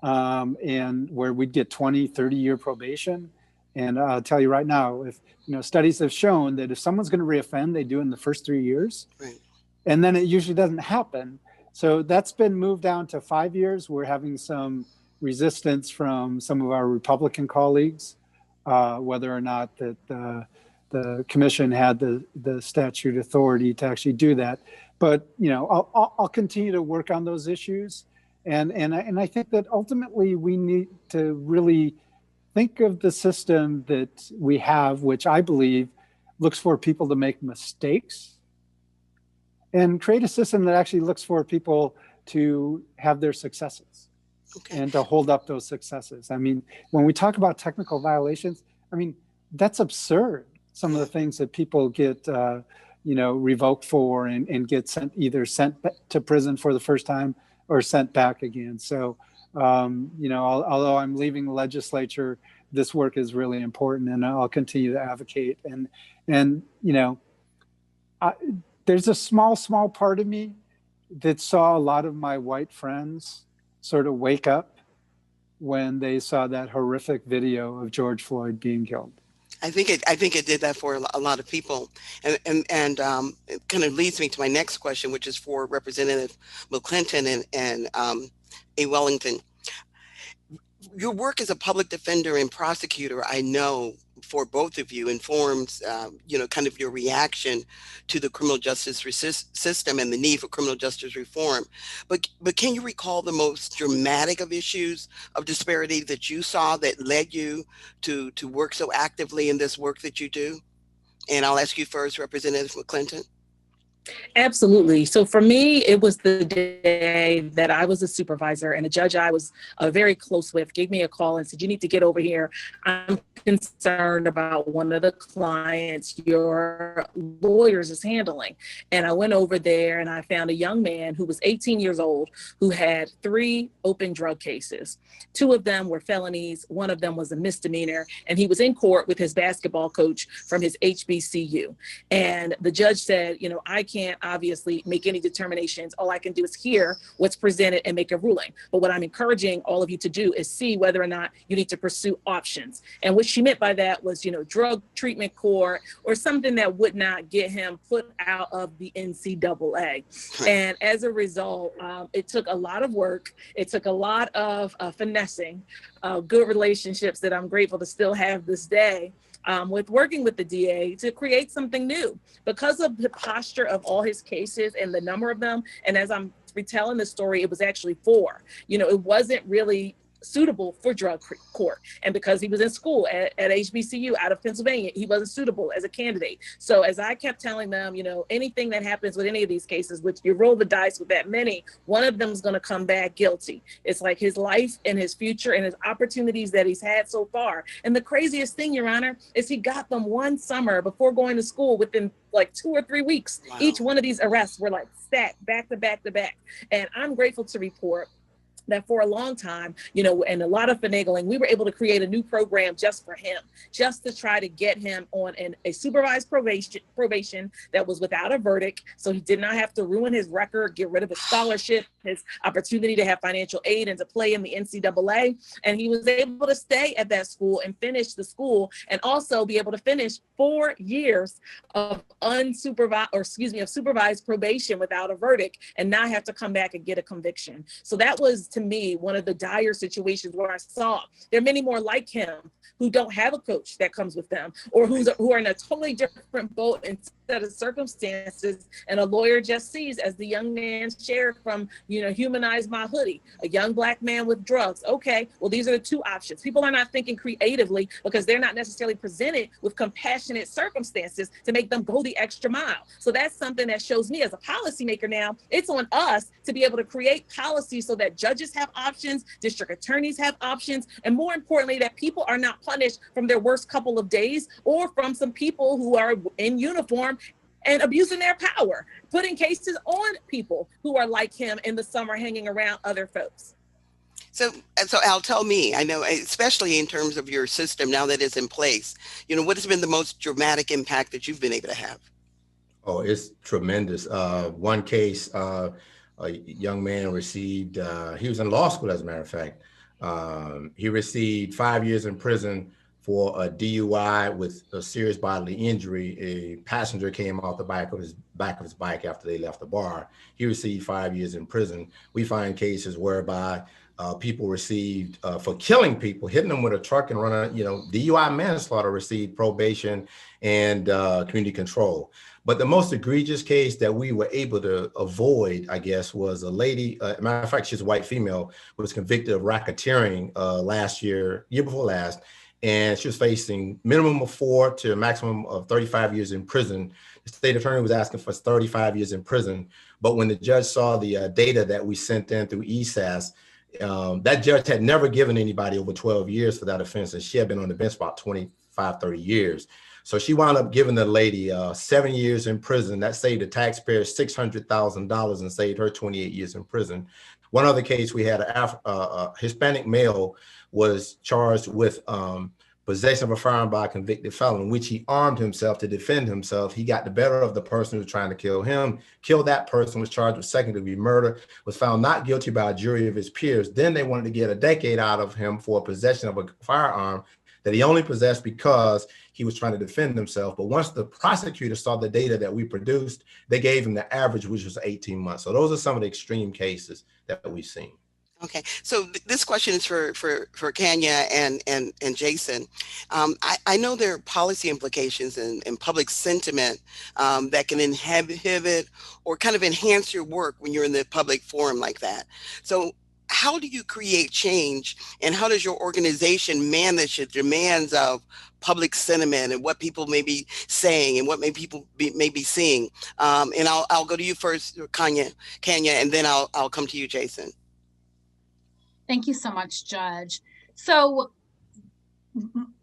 Speaker 20: and where we'd get 20, 30-year probation. And I'll tell you right now, if studies have shown that if someone's going to reoffend, they do it in the first 3 years, right, and then it usually doesn't happen. So that's been moved down to 5 years. We're having some resistance from some of our Republican colleagues, whether or not that the commission had the statute authority to actually do that. But I'll continue to work on those issues, and I think that ultimately we need to really think of the system that we have, which I believe looks for people to make mistakes, and create a system that actually looks for people to have their successes, and to hold up those successes. I mean, when we talk about technical violations, I mean, that's absurd. Some of the things that people get, revoked for and get either sent to prison for the first time or sent back again. So, although I'm leaving the legislature, this work is really important, and I'll continue to advocate. And there's a small part of me that saw a lot of my white friends sort of wake up when they saw that horrific video of George Floyd being killed.
Speaker 14: I think it did that for a lot of people, and it kind of leads me to my next question, which is for Representative McClinton and A. Wellington. Your work as a public defender and prosecutor, I know, for both of you informs, kind of your reaction to the criminal justice system and the need for criminal justice reform. But can you recall the most dramatic of issues of disparity that you saw that led you to work so actively in this work that you do? And I'll ask you first, Representative McClinton.
Speaker 15: Absolutely. So for me, it was the day that I was a supervisor and a judge I was very close with gave me a call and said, you need to get over here. I'm concerned about one of the clients your lawyers is handling. And I went over there and I found a young man who was 18 years old who had 3 open drug cases. 2 of them were felonies. 1 of them was a misdemeanor. And he was in court with his basketball coach from his HBCU. And the judge said, I can't obviously make any determinations. All I can do is hear what's presented and make a ruling. But what I'm encouraging all of you to do is see whether or not you need to pursue options. And what she meant by that was, drug treatment court or something that would not get him put out of the NCAA. And as a result, it took a lot of work. It took a lot of finessing, good relationships that I'm grateful to still have this day. With working with the DA to create something new because of the posture of all his cases and the number of them. And as I'm retelling the story, it was actually 4. It wasn't really suitable for drug court. And because he was in school at HBCU out of Pennsylvania, he wasn't suitable as a candidate. So as I kept telling them, anything that happens with any of these cases, which you roll the dice with that many, one of them is going to come back guilty. It's like his life and his future and his opportunities that he's had so far. And the craziest thing, Your Honor, is he got them one summer before going to school within like 2 or 3 weeks. Wow. Each one of these arrests were like stacked back to back to back. And I'm grateful to report that for a long time, and a lot of finagling, we were able to create a new program just for him, just to try to get him on a supervised probation that was without a verdict. So he did not have to ruin his record, get rid of his scholarship, his opportunity to have financial aid and to play in the NCAA. And he was able to stay at that school and finish the school and also be able to finish 4 years of supervised probation without a verdict and not have to come back and get a conviction. So that was, to me, one of the dire situations where I saw there are many more like him who don't have a coach that comes with them or who are in a totally different boat and set of circumstances. And a lawyer just sees, as the young man shared from, Humanize My Hoodie, a young Black man with drugs. Okay, well, these are the 2 options. People are not thinking creatively because they're not necessarily presented with compassionate circumstances to make them go the extra mile. So that's something that shows me as a policymaker now, it's on us to be able to create policies so that judges have options, district attorneys have options, and more importantly, that people are not punished from their worst couple of days or from some people who are in uniform and abusing their power, putting cases on people who are like him in the summer hanging around other folks.
Speaker 14: So Al, tell me, I know, especially in terms of your system now that it's in place, what has been the most dramatic impact that you've been able to have?
Speaker 18: Oh, it's tremendous. One case, a young man received, he was in law school, as a matter of fact. He received 5 years in prison for a DUI with a serious bodily injury. A passenger came off the back of his bike after they left the bar. He received 5 years in prison. We find cases whereby people received, for killing people, hitting them with a truck and running, DUI manslaughter, received probation and community control. But the most egregious case that we were able to avoid, I guess, was a lady, matter of fact, she's a white female, who was convicted of racketeering year before last. And she was facing minimum of 4 to a maximum of 35 years in prison. The state attorney was asking for 35 years in prison. But when the judge saw the data that we sent in through ESAS, that judge had never given anybody over 12 years for that offense. And she had been on the bench about 25, 30 years. So she wound up giving the lady 7 years in prison. That saved the taxpayer $600,000 and saved her 28 years in prison. One other case, we had a Hispanic male was charged with possession of a firearm by a convicted felon, in which he armed himself to defend himself. He got the better of the person who was trying to kill him, killed that person, was charged with second-degree murder, was found not guilty by a jury of his peers. Then they wanted to get a decade out of him for possession of a firearm that he only possessed because he was trying to defend himself. But once the prosecutor saw the data that we produced, they gave him the average, which was 18 months. So those are some of the extreme cases that we've seen.
Speaker 14: Okay, so this question is for Kanya and Jason. I know there are policy implications and public sentiment that can inhibit or kind of enhance your work when you're in the public forum like that. So how do you create change, and how does your organization manage the demands of public sentiment and what people may be saying and what people may be seeing? And I'll go to you first, Kanya, and then I'll come to you, Jason.
Speaker 16: Thank you so much, Judge. So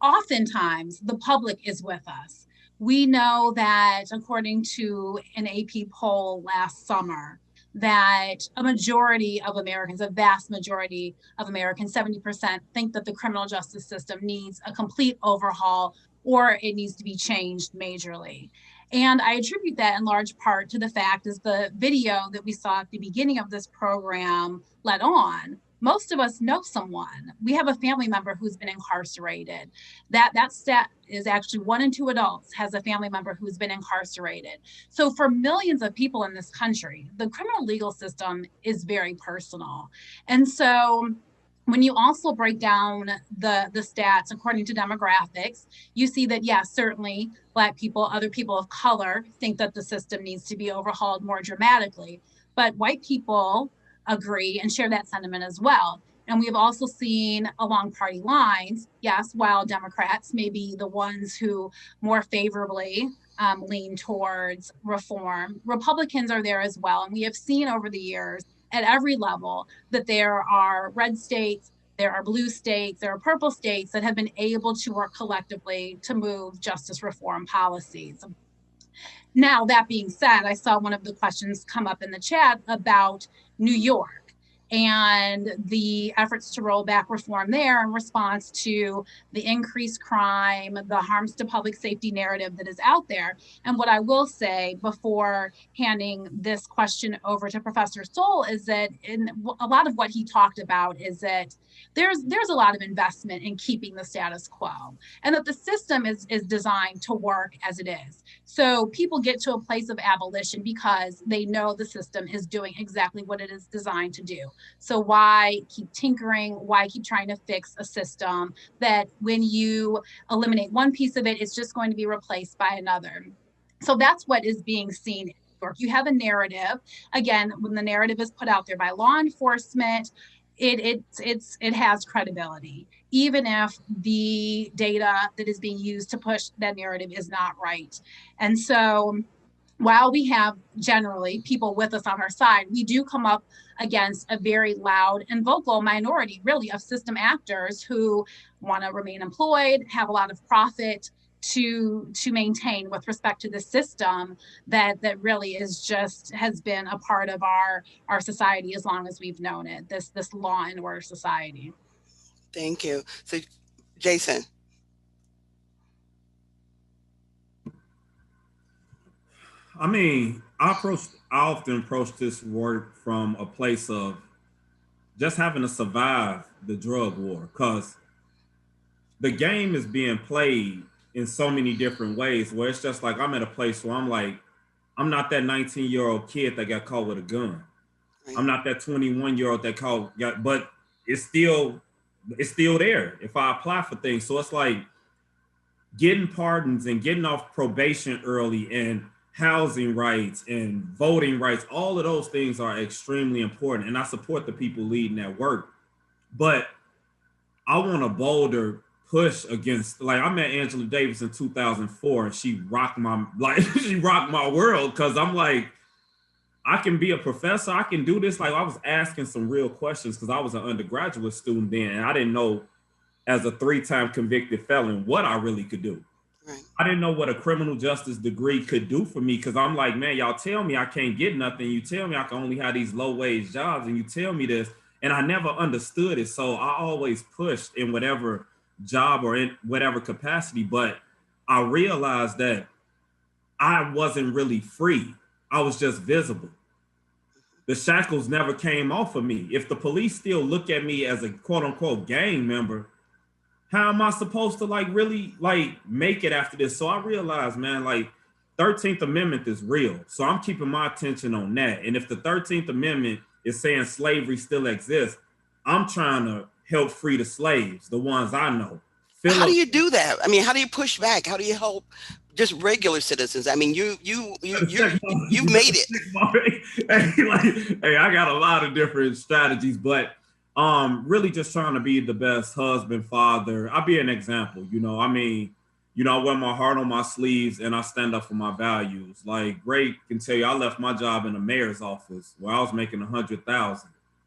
Speaker 16: oftentimes the public is with us. We know that according to an AP poll last summer, that a majority of Americans, a vast majority of Americans, 70%, think that the criminal justice system needs a complete overhaul or it needs to be changed majorly. And I attribute that in large part to the fact, as the video that we saw at the beginning of this program led on, most of us know someone. We have a family member who's been incarcerated. That stat is actually 1 in 2 adults has a family member who's been incarcerated. So for millions of people in this country, the criminal legal system is very personal. And so when you also break down the stats according to demographics, you see that, yes, certainly Black people, other people of color think that the system needs to be overhauled more dramatically. But white people agree and share that sentiment as well. And we have also seen along party lines, yes, while Democrats may be the ones who more favorably lean towards reform, Republicans are there as well. And we have seen over the years at every level that there are red states, there are blue states, there are purple states that have been able to work collectively to move justice reform policies. Now, that being said, I saw one of the questions come up in the chat about New York and the efforts to roll back reform there in response to the increased crime, the harms to public safety narrative that is out there. And what I will say before handing this question over to Professor Stoll is that in a lot of what he talked about is that there's a lot of investment in keeping the status quo, and that the system is designed to work as it is. So people get to a place of abolition because they know the system is doing exactly what it is designed to do. So why keep tinkering? Why keep trying to fix a system that when you eliminate one piece of it, it's just going to be replaced by another? So that's what is being seen. You have a narrative. Again, when the narrative is put out there by law enforcement, it has credibility, even if the data that is being used to push that narrative is not right. And so while we have generally people with us on our side, we do come up against a very loud and vocal minority, really, of system actors who want to remain employed, have a lot of profit to maintain with respect to the system that really is has been a part of our society as long as we've known it, this law and order society.
Speaker 14: Thank you. So, Jason.
Speaker 19: I mean, I often approach this work from a place of just having to survive the drug war, because the game is being played in so many different ways where it's just like I'm at a place where I'm like, I'm not that 19-year-old kid that got caught with a gun. Right. I'm not that 21-year-old that but it's still there if I apply for things. So it's like getting pardons and getting off probation early and housing rights and voting rights, all of those things are extremely important. And I support the people leading that work. But I want a bolder push against, like, I met Angela Davis in 2004 and she rocked my world, because I'm like, I can be a professor, I can do this. Like, I was asking some real questions because I was an undergraduate student then, and I didn't know, as a 3-time convicted felon, what I really could do. Right. I didn't know what a criminal justice degree could do for me, because I'm like, man, y'all tell me I can't get nothing. You tell me I can only have these low-wage jobs, and you tell me this, and I never understood it. So I always pushed in whatever job or in whatever capacity, but I realized that I wasn't really free. I was just visible. The shackles never came off of me. If the police still look at me as a quote unquote gang member, how am I supposed to really make it after this? So I realized, man, 13th Amendment is real. So I'm keeping my attention on that. And if the 13th Amendment is saying slavery still exists, I'm trying to help free the slaves, the ones I know.
Speaker 14: How do you do that? I mean, how do you push back? How do you help just regular citizens? I mean, you've made it.
Speaker 19: Hey, I got a lot of different strategies, but really just trying to be the best husband, father. I'll be an example, I mean, I wear my heart on my sleeves and I stand up for my values. Like Ray can tell you, I left my job in the mayor's office where I was making $100,000.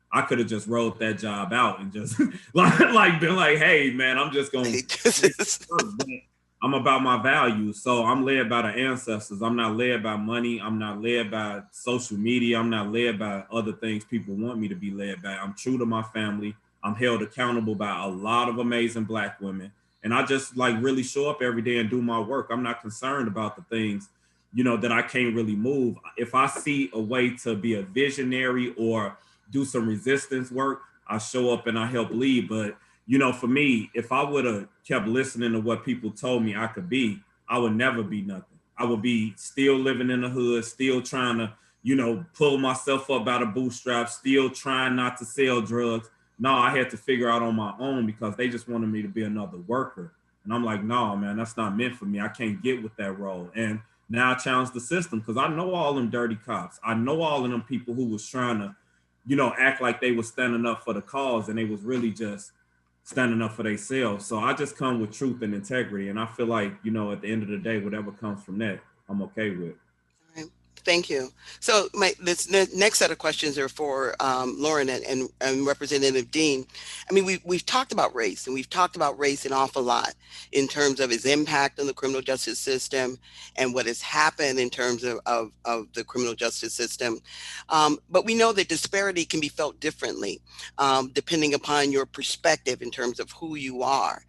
Speaker 19: I could have just rolled that job out and just like been like, hey man, I'm just going to I'm about my values. So I'm led by the ancestors. I'm not led by money. I'm not led by social media. I'm not led by other things people want me to be led by. I'm true to my family. I'm held accountable by a lot of amazing Black women. And I just like really show up every day and do my work. I'm not concerned about the things, that I can't really move. If I see a way to be a visionary or do some resistance work, I show up and I help lead. But, for me, if I would have kept listening to what people told me I could be, I would never be nothing. I would be still living in the hood, still trying to, pull myself up by the bootstraps, still trying not to sell drugs. No, I had to figure out on my own because they just wanted me to be another worker. And I'm like, no, man, that's not meant for me. I can't get with that role. And now I challenge the system because I know all them dirty cops. I know all of them people who was trying to, act like they was standing up for the cause and they was really just standing up for themselves. So I just come with truth and integrity. And I feel like, at the end of the day, whatever comes from that, I'm okay with.
Speaker 14: Thank you. So this next set of questions are for Lauren and Representative Dehn. I mean, we've talked about race, and we've talked about race an awful lot in terms of its impact on the criminal justice system and what has happened in terms of the criminal justice system. But we know that disparity can be felt differently depending upon your perspective in terms of who you are.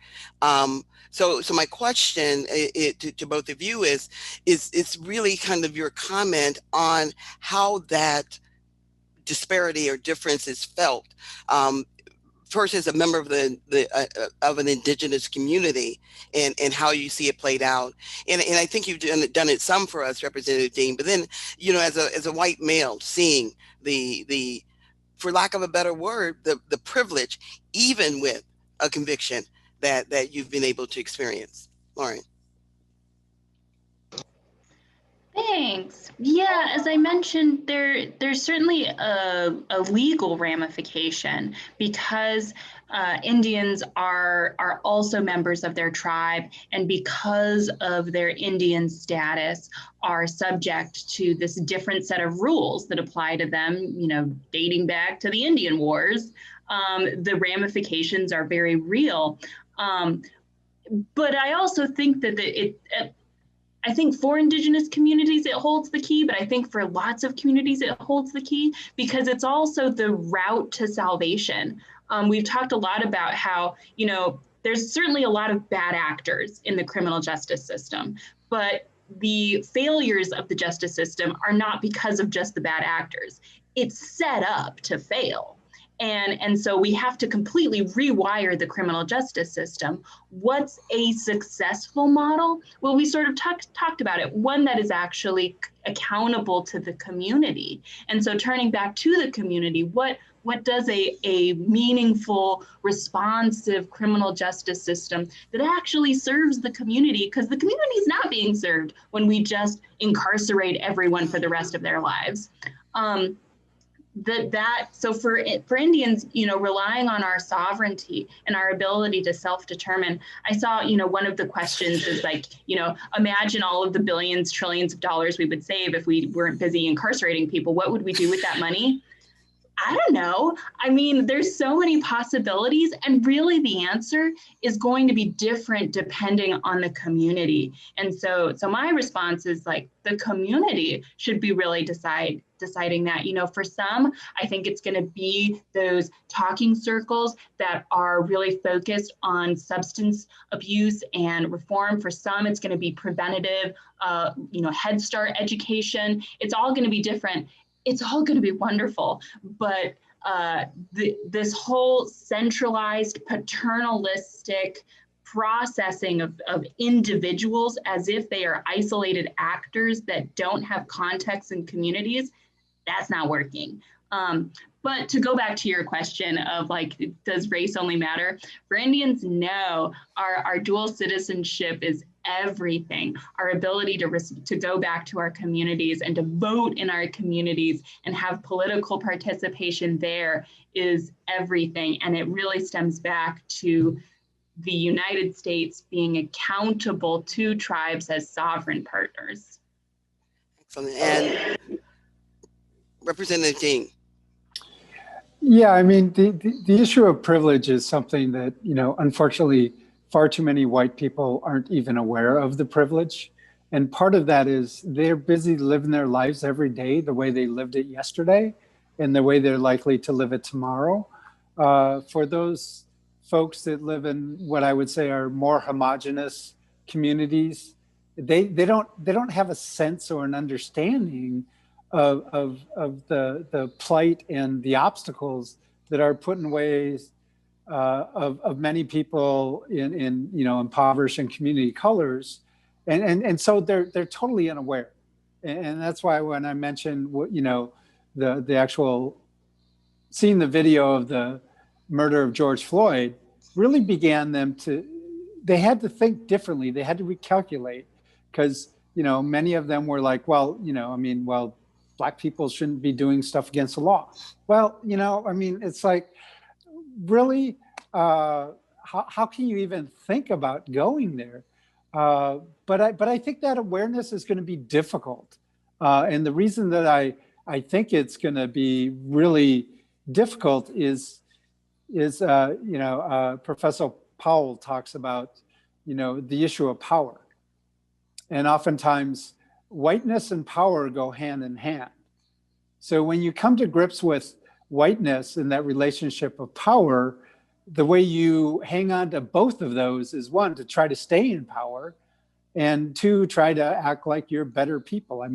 Speaker 14: So my question to both of you is really kind of your comment on how that disparity or difference is felt. First, as a member of of an indigenous community, and how you see it played out, and I think you've done it some for us, Representative Dehn. But then, as a white male, seeing the for lack of a better word, the privilege, even with a conviction that you've been able to experience. Lauren.
Speaker 17: Thanks. Yeah, as I mentioned, there's certainly a legal ramification because Indians are also members of their tribe, and because of their Indian status are subject to this different set of rules that apply to them, dating back to the Indian Wars. The ramifications are very real. But I also think that I think for Indigenous communities, it holds the key, but I think for lots of communities, it holds the key because it's also the route to salvation. We've talked a lot about how, there's certainly a lot of bad actors in the criminal justice system, but the failures of the justice system are not because of just the bad actors. It's set up to fail. And so we have to completely rewire the criminal justice system. What's a successful model? Well, we sort of talked about it, one that is actually accountable to the community. And so turning back to the community, what does a meaningful, responsive criminal justice system that actually serves the community? Because the community is not being served when we just incarcerate everyone for the rest of their lives. So for Indians, relying on our sovereignty and our ability to self-determine, I saw, one of the questions is like, imagine all of the billions, trillions of dollars we would save if we weren't busy incarcerating people. What would we do with that money? I don't know. I mean, there's so many possibilities, and really the answer is going to be different depending on the community. And so my response is like the community should be really deciding that. For some, I think it's going to be those talking circles that are really focused on substance abuse and reform. For some, it's going to be preventative, Head Start education. It's all going to be different. It's all going to be wonderful, but this whole centralized, paternalistic processing of individuals as if they are isolated actors that don't have context in communities, that's not working. But to go back to your question of like, does race only matter? For Indians, no. Our dual citizenship is everything. Our ability to go back to our communities and to vote in our communities and have political participation there is everything. And it really stems back to the United States being accountable to tribes as sovereign partners.
Speaker 14: Excellent. And Representative Dehn.
Speaker 20: Yeah, I mean, the issue of privilege is something that, unfortunately, far too many white people aren't even aware of the privilege. And part of that is they're busy living their lives every day the way they lived it yesterday and the way they're likely to live it tomorrow. For those folks that live in what I would say are more homogenous communities, they don't have a sense or an understanding of the plight and the obstacles that are put in ways of many people in impoverished and community colors, and so they're totally unaware, and that's why when I mentioned the actual seeing the video of the murder of George Floyd really began them they had to think differently. They had to recalculate because many of them were like, well, Black people shouldn't be doing stuff against the law. Well, it's like, really, how can you even think about going there? But I think that awareness is going to be difficult. And the reason that I think it's going to be really difficult is Professor Powell talks about, the issue of power. And oftentimes, whiteness and power go hand in hand. So when you come to grips with whiteness and that relationship of power, the way you hang on to both of those is one, to try to stay in power, and two, try to act like you're better people. I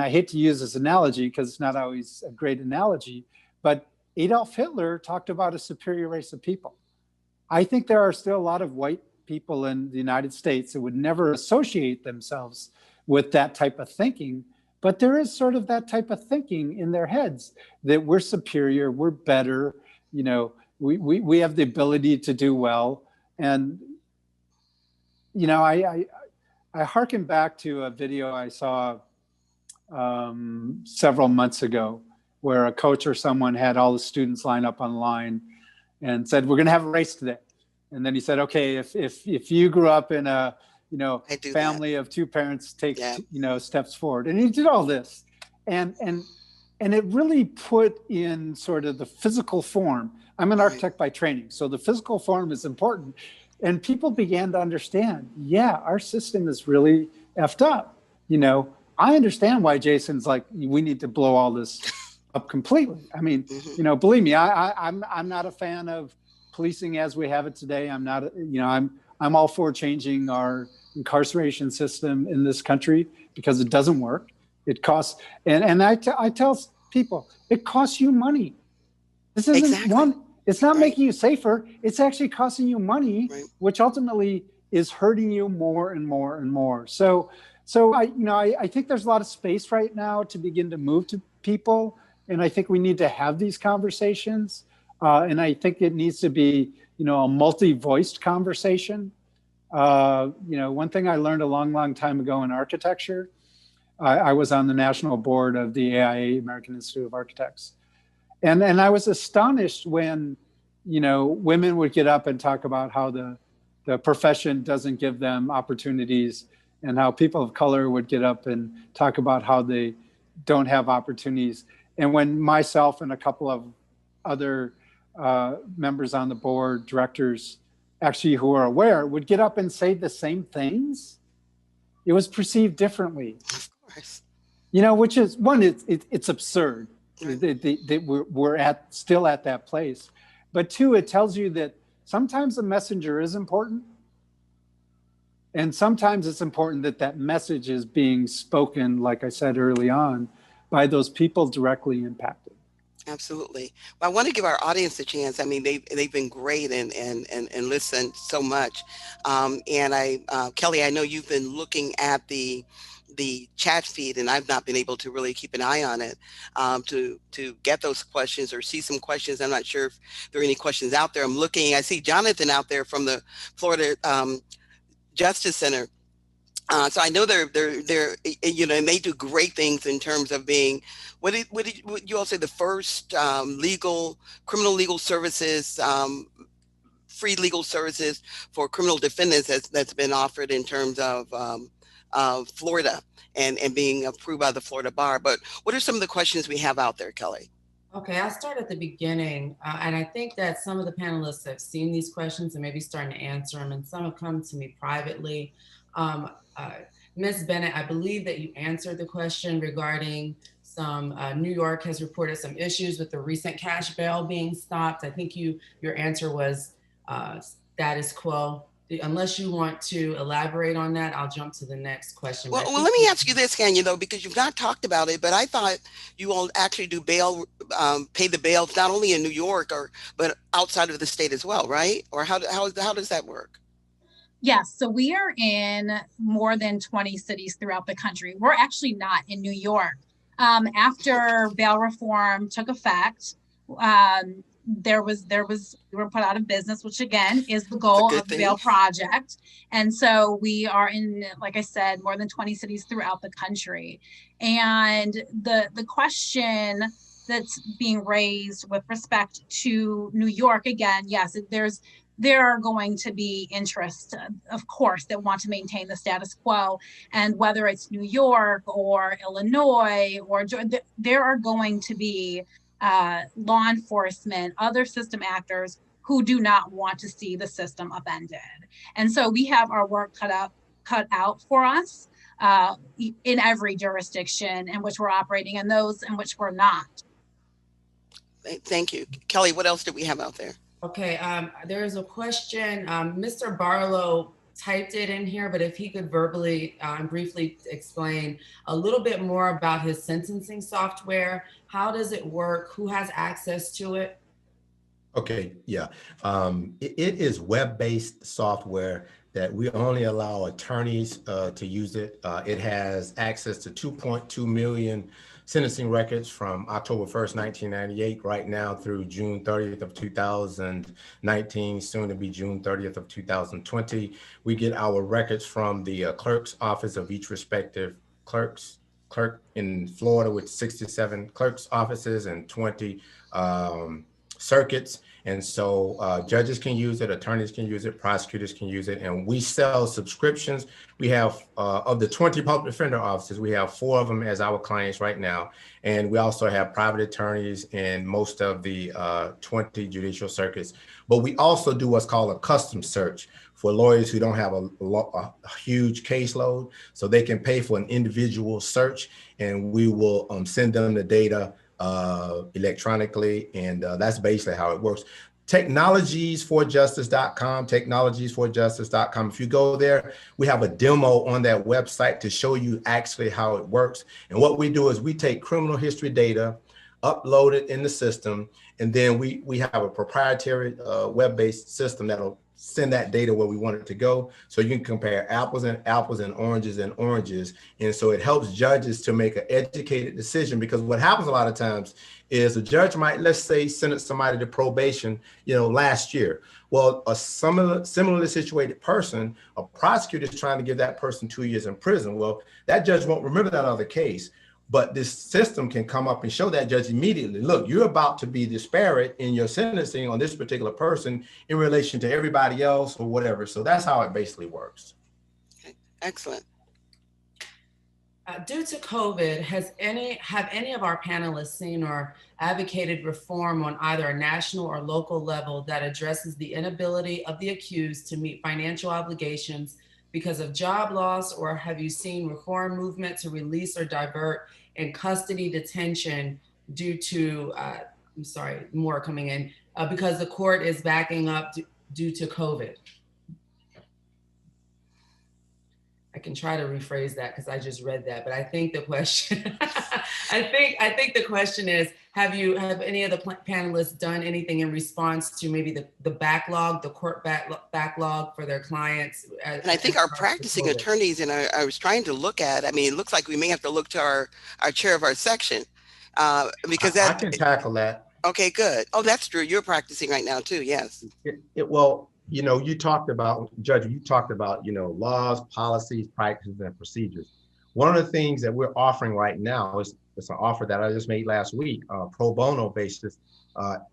Speaker 20: hate to use this analogy because it's not always a great analogy, but Adolf Hitler talked about a superior race of people. I think there are still a lot of white people in the United States that would never associate themselves with that type of thinking, but there is sort of that type of thinking in their heads that we're superior, we're better, we have the ability to do well. And I hearken back to a video I saw several months ago where a coach or someone had all the students line up on line and said, we're going to have a race today. And then he said, okay, if you grew up in a family of two parents, take steps forward. And he did all this, and it really put in sort of the physical form. I'm an architect by training, so the physical form is important. And people began to understand, our system is really effed up. I understand why Jason's like, we need to blow all this up completely. Believe me, I'm not a fan of policing as we have it today. I'm not, I'm all for changing our incarceration system in this country because it doesn't work. It costs, and I tell people, it costs you money. This isn't it's not making you safer. It's actually costing you money, which ultimately is hurting you more and more and more. So I think there's a lot of space right now to begin to move to people. And I think we need to have these conversations. And I think it needs to be, a multi-voiced conversation. One thing I learned a long time ago in architecture, I was on the national board of the AIA, American Institute of Architects. And I was astonished when, women would get up and talk about how the profession doesn't give them opportunities, and how people of color would get up and talk about how they don't have opportunities. And when myself and a couple of other members on the board, directors, actually who are aware, would get up and say the same things, it was perceived differently. Of course. Which is, one, it's absurd that we're still at that place. But two, it tells you that sometimes the messenger is important. And sometimes it's important that that message is being spoken, like I said early on, by those people directly impacted.
Speaker 14: Absolutely. Well, I want to give our audience a chance. They've been great and listened so much. Kelly, I know you've been looking at the the chat feed, and I've not been able to really keep an eye on it to get those questions or see some questions. I'm not sure if there are any questions out there. I'm looking, I see Jonathan out there from the Florida Justice Center. So I know they're you know, and they do great things in terms of being, what did you all say, the first criminal legal services, free legal services for criminal defendants that's been offered in terms of Florida and being approved by the Florida Bar. But what are some of the questions we have out there, Kelly?
Speaker 21: Okay, I'll start at the beginning. And I think that some of the panelists have seen these questions and maybe starting to answer them, and some have come to me privately. Ms. Bennett, I believe that you answered the question regarding some, New York has reported some issues with the recent cash bail being stopped. I think your answer was status quo. Unless you want to elaborate on that, I'll jump to the next question.
Speaker 14: Well, let me ask you this, Kanya, though, because you've not talked about it, but I thought you all actually do bail, pay the bails not only in New York but outside of the state as well, right? Or how does that work?
Speaker 16: Yes, so we are in more than 20 cities throughout the country. We're actually not in New York. After bail reform took effect, we were put out of business, which again is the goal of the Bail Project. And so we are in, like I said, more than 20 cities throughout the country. And the question that's being raised with respect to New York, again, yes, there are going to be interests, of course, that want to maintain the status quo. And whether it's New York or Illinois, or there are going to be law enforcement, other system actors who do not want to see the system upended. And so we have our work cut out for us in every jurisdiction in which we're operating and those in which we're not.
Speaker 14: Thank you. Kelly, what else do we have out there?
Speaker 21: Okay, there is a question. Mr. Barlow typed it in here, but if he could verbally and briefly explain a little bit more about his sentencing software. How does it work? Who has access to it?
Speaker 18: Okay, yeah. It is web-based software that we only allow attorneys to use it. It has access to 2.2 million sentencing records from October 1st, 1998, right now through June 30th of 2019, soon to be June 30th of 2020. We get our records from the clerk's office of each respective clerk in Florida with 67 clerk's offices and 20 circuits. And so judges can use it, attorneys can use it, prosecutors can use it, and we sell subscriptions. We have, of the 20 public defender offices, we have 4 of them as our clients right now. And we also have private attorneys in most of the 20 judicial circuits. But we also do what's called a custom search for lawyers who don't have a huge caseload, so they can pay for an individual search, and we will send them the data electronically, and that's basically how it works. Technologiesforjustice.com. If you go there, we have a demo on that website to show you actually how it works. And what we do is we take criminal history data, upload it in the system, and then we have a proprietary web-based system that'll send that data where we want it to go. So you can compare apples and apples and oranges and oranges. And so it helps judges to make an educated decision, because what happens a lot of times is a judge might, let's say, sentence somebody to probation, last year. Well, a similarly situated person, a prosecutor is trying to give that person 2 years in prison. Well, that judge won't remember that other case. But this system can come up and show that judge immediately, look, you're about to be disparate in your sentencing on this particular person in relation to everybody else or whatever. So that's how it basically works.
Speaker 14: Okay. Excellent.
Speaker 21: Due to COVID, have any of our panelists seen or advocated reform on either a national or local level that addresses the inability of the accused to meet financial obligations because of job loss, or have you seen reform movement to release or divert in custody detention due to, more coming in, because the court is backing up due to COVID? I can try to rephrase that because I just read that, but I think the question, I think the question is, have any of the panelists done anything in response to maybe the backlog, the court backlog for their clients?
Speaker 14: And I think our practicing attorneys, and I was trying to look at, I mean, it looks like we may have to look to our chair of our section because
Speaker 18: I can tackle that.
Speaker 14: Okay, good. Oh, that's true. You're practicing right now too. Yes.
Speaker 18: Well, you know, you talked about, Judge, you talked about, you know, laws, policies, practices, and procedures. One of the things that we're offering right now is it's an offer that I just made last week, pro bono basis.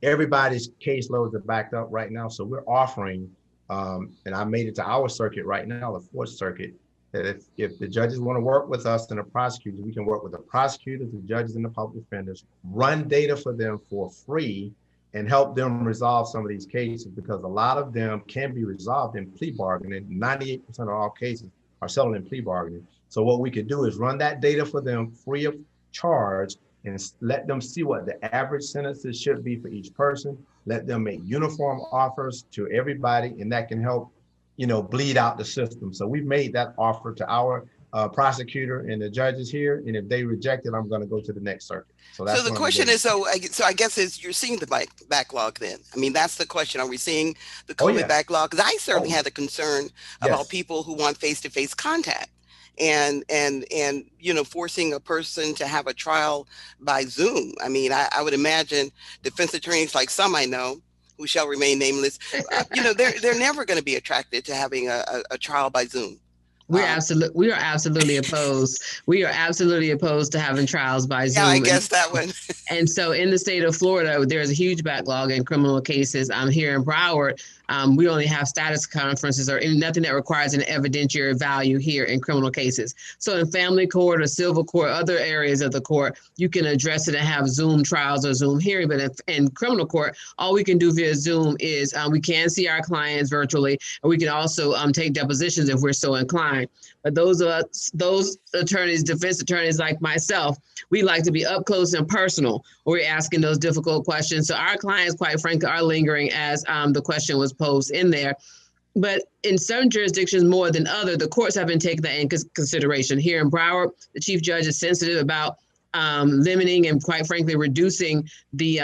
Speaker 18: Everybody's caseloads are backed up right now. So we're offering, and I made it to our circuit right now, the Fourth Circuit, that if the judges want to work with us and the prosecutors, we can work with the prosecutors, the judges, and the public defenders, run data for them for free, and help them resolve some of these cases, because a lot of them can be resolved in plea bargaining. 98% of all cases are settled in plea bargaining. So what we could do is run that data for them free of charge and let them see what the average sentences should be for each person. Let them make uniform offers to everybody, and that can help, you know, bleed out the system. So we've made that offer to our prosecutor and the judges here, and if they reject it, I'm going to go to the next circuit. So that's
Speaker 14: the question is, so I guess is you're seeing the backlog then? I mean, that's the question. Are we seeing the COVID backlog? Because I certainly had a concern about people who want face-to-face contact, and you know, forcing a person to have a trial by Zoom. I mean, I would imagine defense attorneys, like some I know, who shall remain nameless, you know, they're never going to be attracted to having a trial by Zoom.
Speaker 13: We are absolutely opposed. We are absolutely opposed to having trials by Zoom.
Speaker 14: Yeah, I guess that one.
Speaker 13: And so in the state of Florida, there's a huge backlog in criminal cases. Here in Broward, we only have status conferences or nothing that requires an evidentiary value here in criminal cases. So in family court or civil court, other areas of the court, you can address it and have Zoom trials or Zoom hearing. But in criminal court, all we can do via Zoom is we can see our clients virtually, and we can also take depositions if we're so inclined. But those attorneys, defense attorneys like myself, we like to be up close and personal when we're asking those difficult questions. So our clients, quite frankly, are lingering as the question was posed in there. But in some jurisdictions more than other, the courts have been taking that into consideration. Here in Broward, the chief judge is sensitive about limiting and, quite frankly, reducing the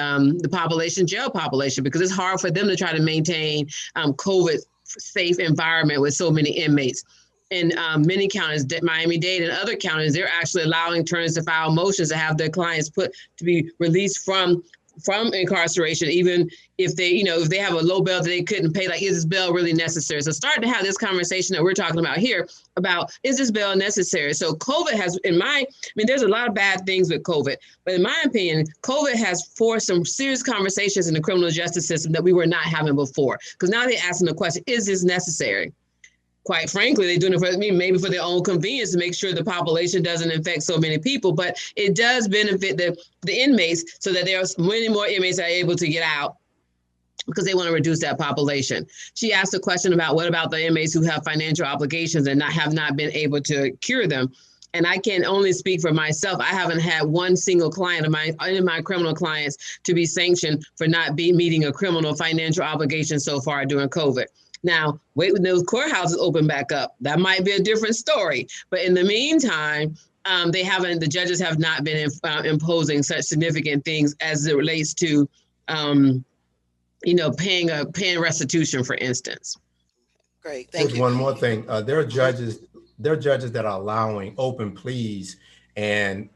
Speaker 13: population, jail population, because it's hard for them to try to maintain COVID-safe environment with so many inmates. In many counties, Miami-Dade and other counties, they're actually allowing attorneys to file motions to have their clients to be released from incarceration, even if they, you know, if they have a low bail that they couldn't pay. Like, is this bail really necessary? So starting to have this conversation that we're talking about here about, is this bail necessary? So COVID has, there's a lot of bad things with COVID, but in my opinion, COVID has forced some serious conversations in the criminal justice system that we were not having before. Because now they're asking the question, is this necessary? Quite frankly, they're doing it for maybe for their own convenience to make sure the population doesn't infect so many people, but it does benefit the inmates so that there's many more inmates that are able to get out because they want to reduce that population. She asked a question about what about the inmates who have financial obligations and have not been able to cure them. And I can only speak for myself. I haven't had one single client of my criminal clients to be sanctioned for not meeting a criminal financial obligation so far during COVID. Now, wait when those courthouses open back up. That might be a different story. But in the meantime, the judges have not been imposing such significant things as it relates to, paying restitution, for instance.
Speaker 14: Great, thank you.
Speaker 18: One more thing. There are judges that are allowing open pleas and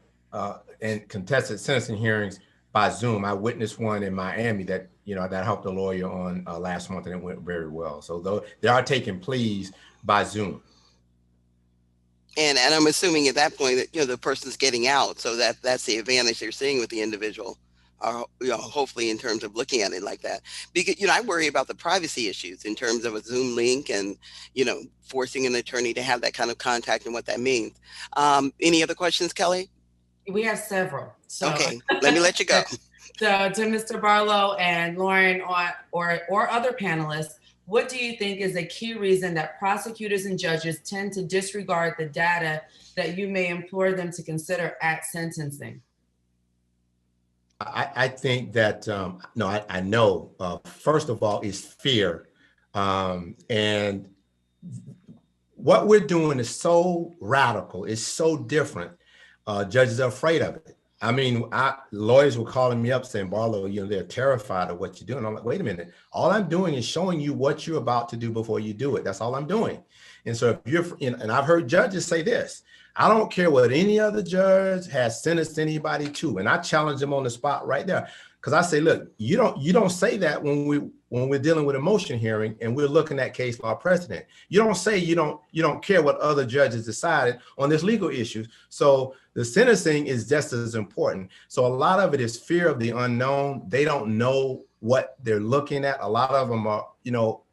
Speaker 18: contested sentencing hearings by Zoom. I witnessed one in Miami that helped a lawyer on last month, and it went very well. So they are taking pleas by Zoom.
Speaker 14: And I'm assuming at that point that the person's getting out, so that's the advantage they're seeing with the individual, hopefully in terms of looking at it like that. Because I worry about the privacy issues in terms of a Zoom link and forcing an attorney to have that kind of contact and what that means. Any other questions, Kelly?
Speaker 21: We have several. So.
Speaker 14: Okay, let me let you go.
Speaker 21: So to Mr. Barlow and Lauren or other panelists, what do you think is a key reason that prosecutors and judges tend to disregard the data that you may implore them to consider at sentencing?
Speaker 18: I think that, I know, first of all, is fear. And what we're doing is so radical, it's so different. Judges are afraid of it. I mean, lawyers were calling me up saying, Barlow, they're terrified of what you're doing. I'm like, wait a minute. All I'm doing is showing you what you're about to do before you do it. That's all I'm doing. And so if you're, and I've heard judges say this, I don't care what any other judge has sentenced anybody to. And I challenge them on the spot right there. Because I say, look, you don't say that when we're dealing with a motion hearing and we're looking at case law precedent. You don't say you don't care what other judges decided on this legal issues. So the sentencing is just as important. So a lot of it is fear of the unknown. They don't know what they're looking at. A lot of them are,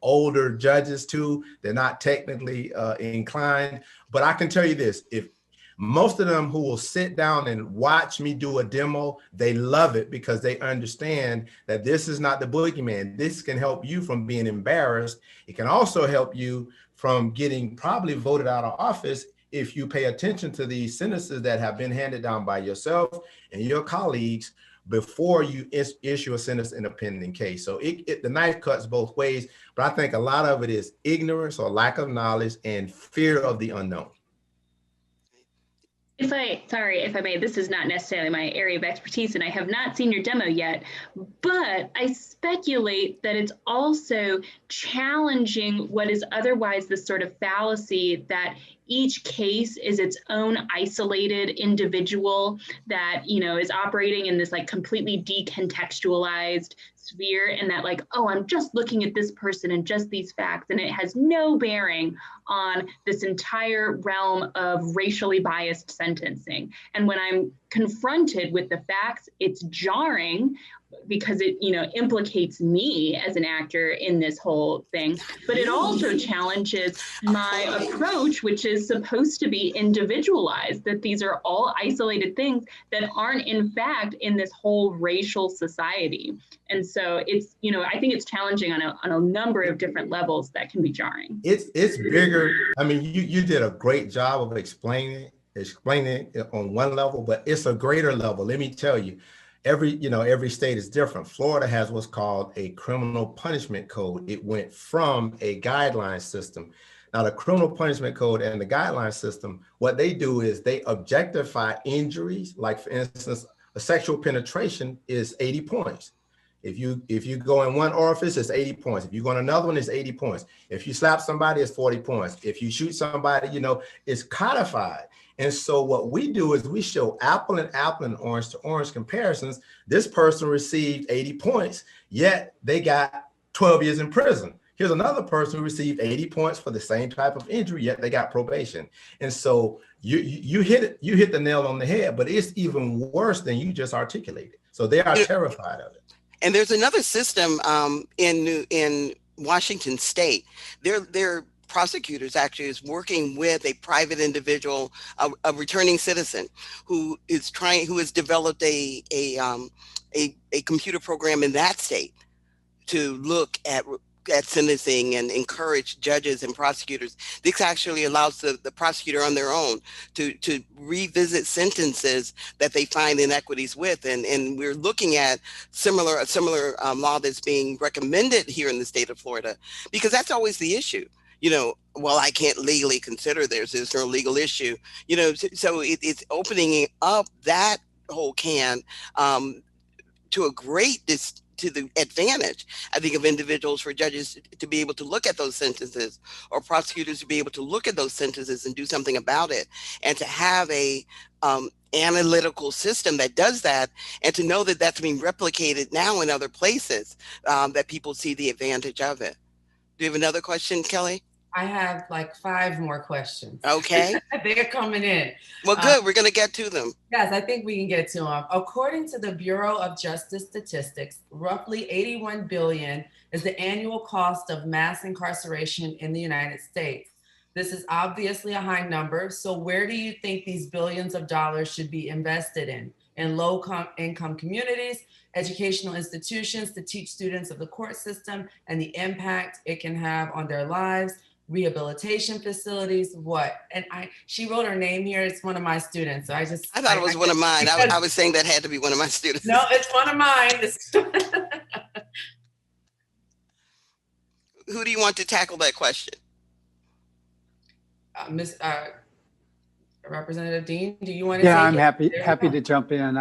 Speaker 18: older judges too. They're not technically inclined. But I can tell you this, if most of them who will sit down and watch me do a demo, they love it because they understand that this is not the boogeyman. This can help you from being embarrassed. It can also help you from getting probably voted out of office if you pay attention to these sentences that have been handed down by yourself and your colleagues before you issue a sentence in a pending case. So the knife cuts both ways, but I think a lot of it is ignorance or lack of knowledge and fear of the unknown.
Speaker 17: Sorry if I may, this is not necessarily my area of expertise and I have not seen your demo yet, but I speculate that it's also challenging what is otherwise this sort of fallacy that each case is its own isolated individual that, is operating in this like completely decontextualized sphere, and that like, oh, I'm just looking at this person and just these facts, and it has no bearing on this entire realm of racially biased sentencing. And when I'm confronted with the facts, it's jarring because it, implicates me as an actor in this whole thing, but it also challenges my approach, which is supposed to be individualized, that these are all isolated things that aren't in fact in this whole racial society. And so it's, I think it's challenging on a number of different levels that can be jarring.
Speaker 18: It's bigger. I mean, you did a great job of explaining it on one level, but it's a greater level. Let me tell you, every state is different. Florida has what's called a criminal punishment code. It went from a guideline system. Now, the criminal punishment code and the guideline system, what they do is they objectify injuries. Like, for instance, a sexual penetration is 80 points. If you go in one orifice, it's 80 points. If you go in another one, it's 80 points. If you slap somebody, it's 40 points. If you shoot somebody, it's codified. And so what we do is we show apple and orange to orange comparisons. This person received 80 points, yet they got 12 years in prison. Here's another person who received 80 points for the same type of injury, yet they got probation. And so you hit the nail on the head, but it's even worse than you just articulated. So they are terrified of it.
Speaker 14: And there's another system in Washington State. Their prosecutors actually is working with a private individual, a returning citizen, who has developed a computer program in that state to look at sentencing and encourage judges and prosecutors. This actually allows the prosecutor on their own to revisit sentences that they find inequities with. And we're looking at a similar law that's being recommended here in the state of Florida, because that's always the issue. Well, I can't legally consider there's no legal issue, so it's opening up that whole can to the advantage, I think, of individuals, for judges to be able to look at those sentences, or prosecutors to be able to look at those sentences and do something about it, and to have a analytical system that does that, and to know that that's being replicated now in other places, that people see the advantage of it. Do you have another question, Kelly?
Speaker 21: I have like 5 more questions.
Speaker 14: Okay.
Speaker 21: They're coming in.
Speaker 14: Well, good. We're going to get to them.
Speaker 21: Yes, I think we can get to them. According to the Bureau of Justice Statistics, roughly $81 billion is the annual cost of mass incarceration in the United States. This is obviously a high number. So where do you think these billions of dollars should be invested in? In low-income communities, educational institutions to teach students of the court system and the impact it can have on their lives, rehabilitation facilities, what? And she wrote her name here. It's one of my students. So I thought
Speaker 14: it was one of mine. I was saying that had to be one of my students.
Speaker 21: No, it's one of mine.
Speaker 14: Who do you want to tackle that question?
Speaker 21: Representative Dehn, do you want to
Speaker 20: Yeah,
Speaker 21: take
Speaker 20: I'm
Speaker 21: it?
Speaker 20: happy to jump in.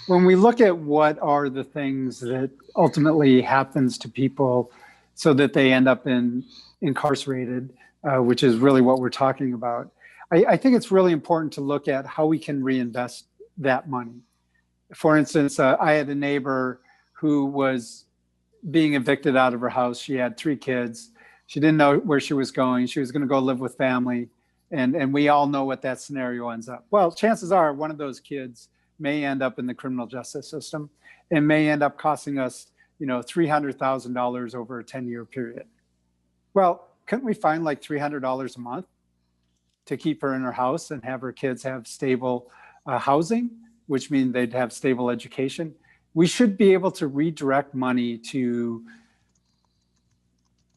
Speaker 20: When we look at what are the things that ultimately happens to people so that they end up incarcerated, which is really what we're talking about, I think it's really important to look at how we can reinvest that money. For instance, I had a neighbor who was being evicted out of her house. She had 3 kids. She didn't know where she was going. She was going to go live with family. And we all know what that scenario ends up. Well, chances are one of those kids may end up in the criminal justice system and may end up costing us, $300,000 over a 10-year period. Well, couldn't we find like $300 a month to keep her in her house and have her kids have stable housing, which means they'd have stable education? We should be able to redirect money to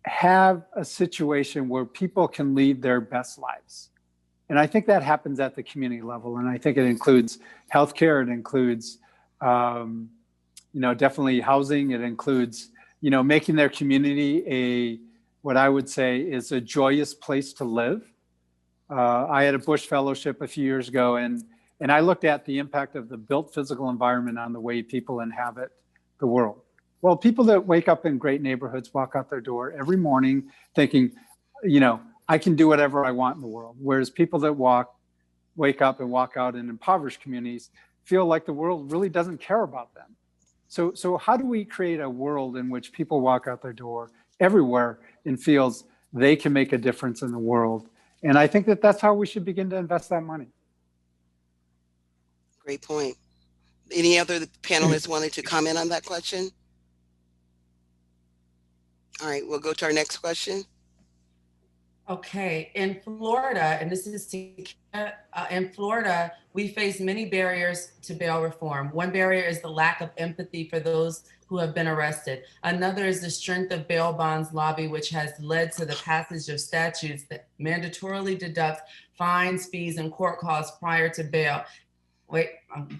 Speaker 20: have a situation where people can lead their best lives. And I think that happens at the community level. And I think it includes healthcare. It includes, definitely housing. It includes, making their community what I would say is a joyous place to live. I had a Bush Fellowship a few years ago, and I looked at the impact of the built physical environment on the way people inhabit the world. Well, people that wake up in great neighborhoods walk out their door every morning thinking, I can do whatever I want in the world. Whereas people that wake up and walk out in impoverished communities feel like the world really doesn't care about them. So how do we create a world in which people walk out their door everywhere and feels they can make a difference in the world? And I think that's how we should begin to invest that money.
Speaker 14: Great point. Any other panelists wanted to comment on that question? All right, we'll go to our next question.
Speaker 21: Okay, in Florida, and this is in Florida, we face many barriers to bail reform. One barrier is the lack of empathy for those who have been arrested. Another is the strength of bail bonds lobby, which has led to the passage of statutes that mandatorily deduct fines, fees, and court costs prior to bail.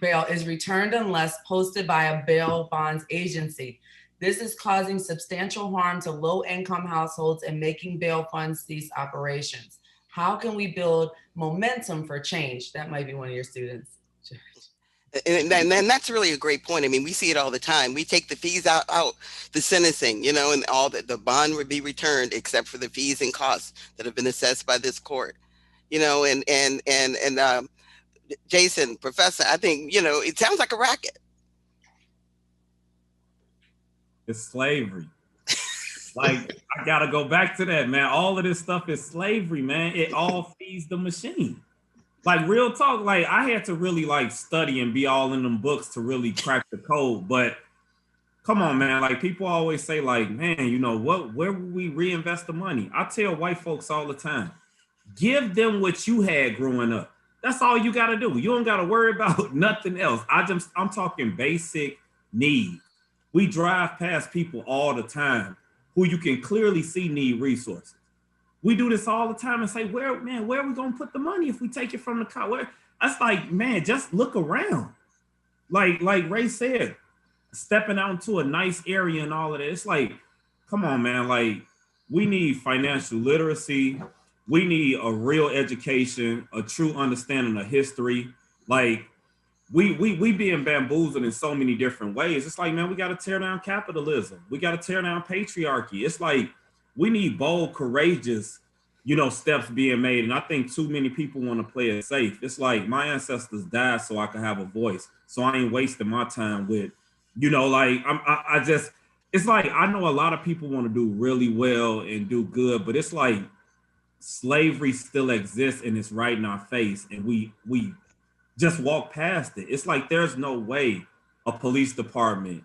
Speaker 21: Bail is returned unless posted by a bail bonds agency. This is causing substantial harm to low-income households and making bail funds cease operations. How can we build momentum for change? That might be one of your students.
Speaker 14: And that's really a great point. I mean, we see it all the time. We take the fees out the sentencing, and all that the bond would be returned except for the fees and costs that have been assessed by this court. Jason, Professor, I think, it sounds like a racket.
Speaker 19: It's slavery. Like, I gotta go back to that, man. All of this stuff is slavery, man. It all feeds the machine. Like, real talk, like, I had to really study and be all in them books to really crack the code. But come on, man. Like, people always say, man, where will we reinvest the money? I tell white folks all the time, give them what you had growing up. That's all you gotta do. You don't gotta worry about nothing else. I'm talking basic needs. We drive past people all the time who you can clearly see need resources. We do this all the time and say, where are we gonna put the money if we take it from the car? That's like, man, just look around. Like Ray said, stepping out into a nice area and all of that. It's like, come on, man. Like, we need financial literacy. We need a real education, a true understanding of history. Like, we being bamboozled in so many different ways. It's like, man, we got to tear down capitalism. We got to tear down patriarchy. It's like, we need bold, courageous, steps being made. And I think too many people want to play it safe. It's like, my ancestors died so I could have a voice. So I ain't wasting my time with, it's like, I know a lot of people want to do really well and do good, but it's like slavery still exists and it's right in our face. And we just walk past it. It's like, there's no way a police department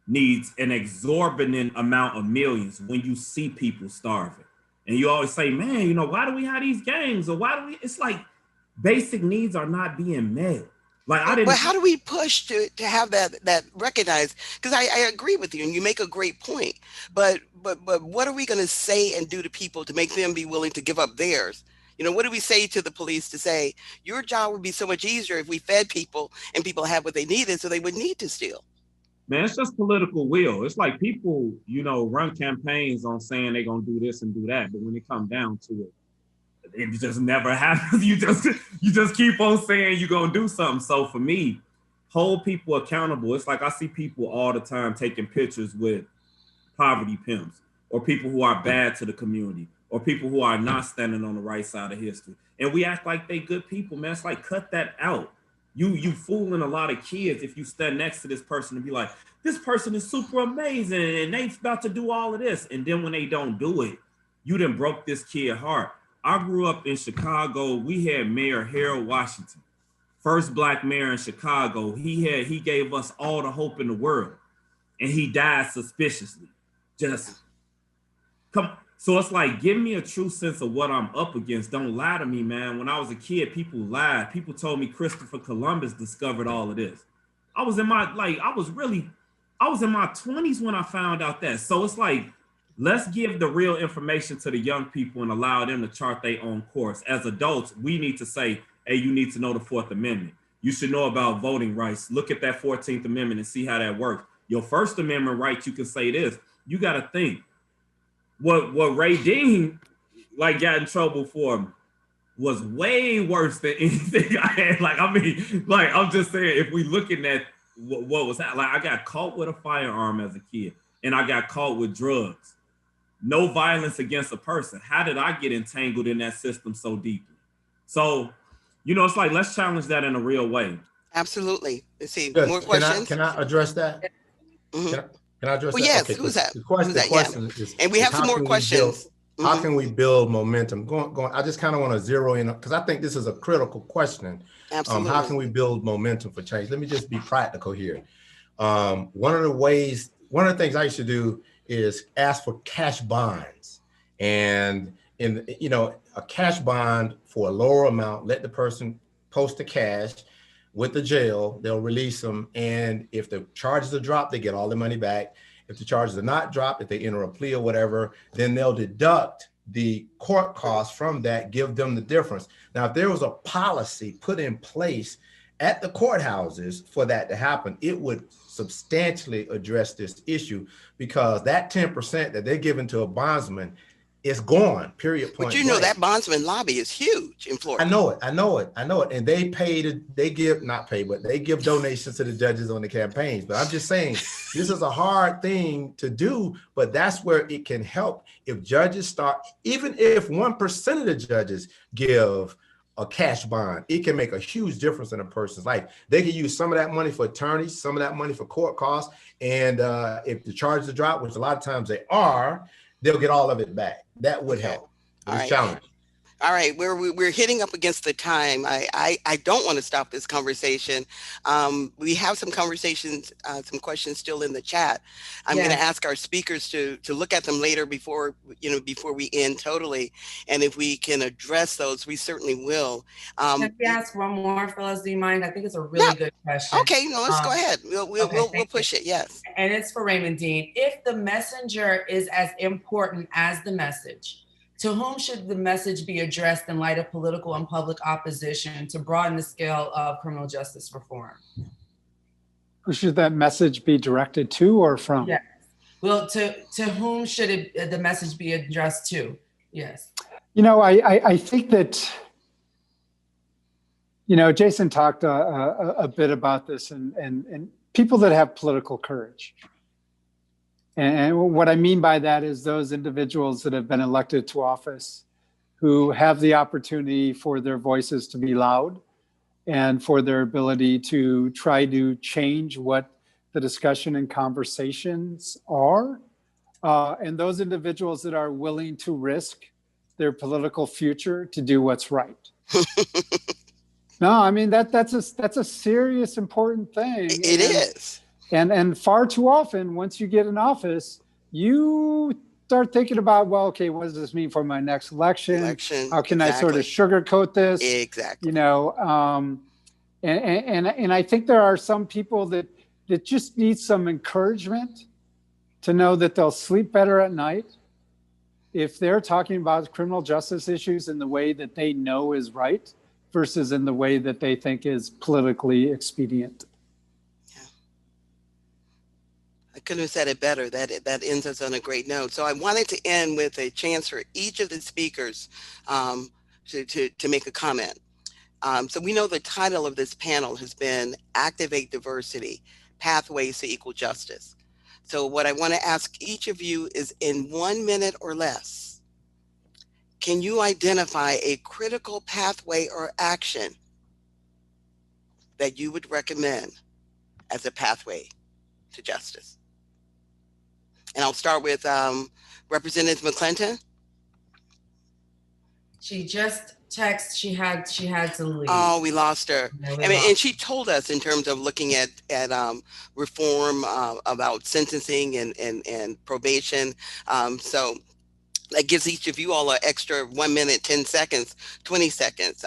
Speaker 19: needs an exorbitant amount of millions when you see people starving. And you always say, man, why do we have these gangs? Or it's like basic needs are not being met.
Speaker 14: But how do we push to have that recognized? Because I agree with you and you make a great point. But what are we going to say and do to people to make them be willing to give up theirs? What do we say to the police to say, your job would be so much easier if we fed people and people had what they needed so they would need to steal?
Speaker 19: Man, it's just political will. It's like people, run campaigns on saying they're going to do this and do that. But when it comes down to it, it just never happens. You just keep on saying you're gonna do something. So for me, hold people accountable. It's like I see people all the time taking pictures with poverty pimps, or people who are bad to the community, or people who are not standing on the right side of history. And we act like they good people, man. It's like, cut that out. You fooling a lot of kids if you stand next to this person and be like, this person is super amazing and they about to do all of this. And then when they don't do it, you done broke this kid's heart. I grew up in Chicago. We had Mayor Harold Washington, first Black mayor in Chicago. He gave us all the hope in the world, and he died suspiciously. Just come. So it's like, give me a true sense of what I'm up against. Don't lie to me, man. When I was a kid, people lied. People told me Christopher Columbus discovered all of this. I was in my 20s when I found out that. So it's like, let's give the real information to the young people and allow them to chart their own course. As adults, we need to say, hey, you need to know the 4th Amendment. You should know about voting rights. Look at that 14th Amendment and see how that works. Your First Amendment rights, you can say this. You got to think. What Ray Dehn got in trouble for was way worse than anything I had. I'm just saying, if we looking at what was happening, I got caught with a firearm as a kid, and I got caught with drugs. No violence against a person. How did I get entangled in that system so deeply? So, it's like, let's challenge that in a real way.
Speaker 14: Absolutely. Let's see,
Speaker 18: Good.
Speaker 14: more questions?
Speaker 18: Can I address that?
Speaker 14: Mm-hmm.
Speaker 18: Can I address that?
Speaker 14: Yes,
Speaker 18: okay,
Speaker 14: who's that?
Speaker 18: The question is,
Speaker 14: and we have some more questions.
Speaker 18: How can we build momentum? I just kind of want to zero in, because I think this is a critical question.
Speaker 14: Absolutely.
Speaker 18: How can we build momentum for change? Let me just be practical here. One of the things I used to do is ask for cash bonds, and a cash bond for a lower amount, let the person post the cash with the jail, they'll release them. And if the charges are dropped, they get all the money back. If the charges are not dropped, if they enter a plea or whatever, then they'll deduct the court costs from that, give them the difference. Now, if there was a policy put in place at the courthouses for that to happen, it would substantially address this issue, because that 10% that they're giving to a bondsman is gone, period, point
Speaker 14: But that bondsman lobby is huge in Florida.
Speaker 18: I know it. And they give donations to the judges on the campaigns. But I'm just saying, this is a hard thing to do, but that's where it can help. If judges start, even if 1% of the judges give a cash bond, it can make a huge difference in a person's life. They can use some of that money for attorneys, some of that money for court costs. And if the charges are dropped, which a lot of times they are, they'll get all of it back. That would help. It's challenging.
Speaker 14: All right, we're hitting up against the time. I don't want to stop this conversation. We have some conversations, some questions still in the chat. I'm going to ask our speakers to look at them later before we end totally. And if we can address those, we certainly will.
Speaker 21: Can we ask one more, Phyllis? Do you mind? I think it's a really good question.
Speaker 14: Okay, no, let's go ahead. We'll push it. Yes.
Speaker 21: And it's for Raymond Dehn. If the messenger is as important as the message, to whom should the message be addressed in light of political and public opposition to broaden the scale of criminal justice reform?
Speaker 20: Who should that message be directed to or from?
Speaker 21: Yes. Well, to whom should the message be addressed to? Yes.
Speaker 20: I think that, Jason talked a bit about this, and people that have political courage. And what I mean by that is those individuals that have been elected to office who have the opportunity for their voices to be loud and for their ability to try to change what the discussion and conversations are. And those individuals that are willing to risk their political future to do what's right. No, I mean, that's a serious, important thing.
Speaker 14: It is.
Speaker 20: And far too often, once you get in office, you start thinking about, well, okay, what does this mean for my next election? How can I sort of sugarcoat this?
Speaker 14: Exactly.
Speaker 20: And I think there are some people that just need some encouragement to know that they'll sleep better at night if they're talking about criminal justice issues in the way that they know is right versus in the way that they think is politically expedient.
Speaker 14: I couldn't have said it better. That ends us on a great note. So I wanted to end with a chance for each of the speakers to make a comment. So we know the title of this panel has been Activate Diversity, Pathways to Equal Justice. So what I want to ask each of you is, in 1 minute or less, can you identify a critical pathway or action that you would recommend as a pathway to justice? And I'll start with Representative McClinton.
Speaker 21: She just texted. She had to leave.
Speaker 14: Oh, we lost her.
Speaker 21: Yeah,
Speaker 14: And she told us in terms of looking at reform about sentencing and probation. So that gives each of you all an extra 1 minute, 10 seconds, 20 seconds.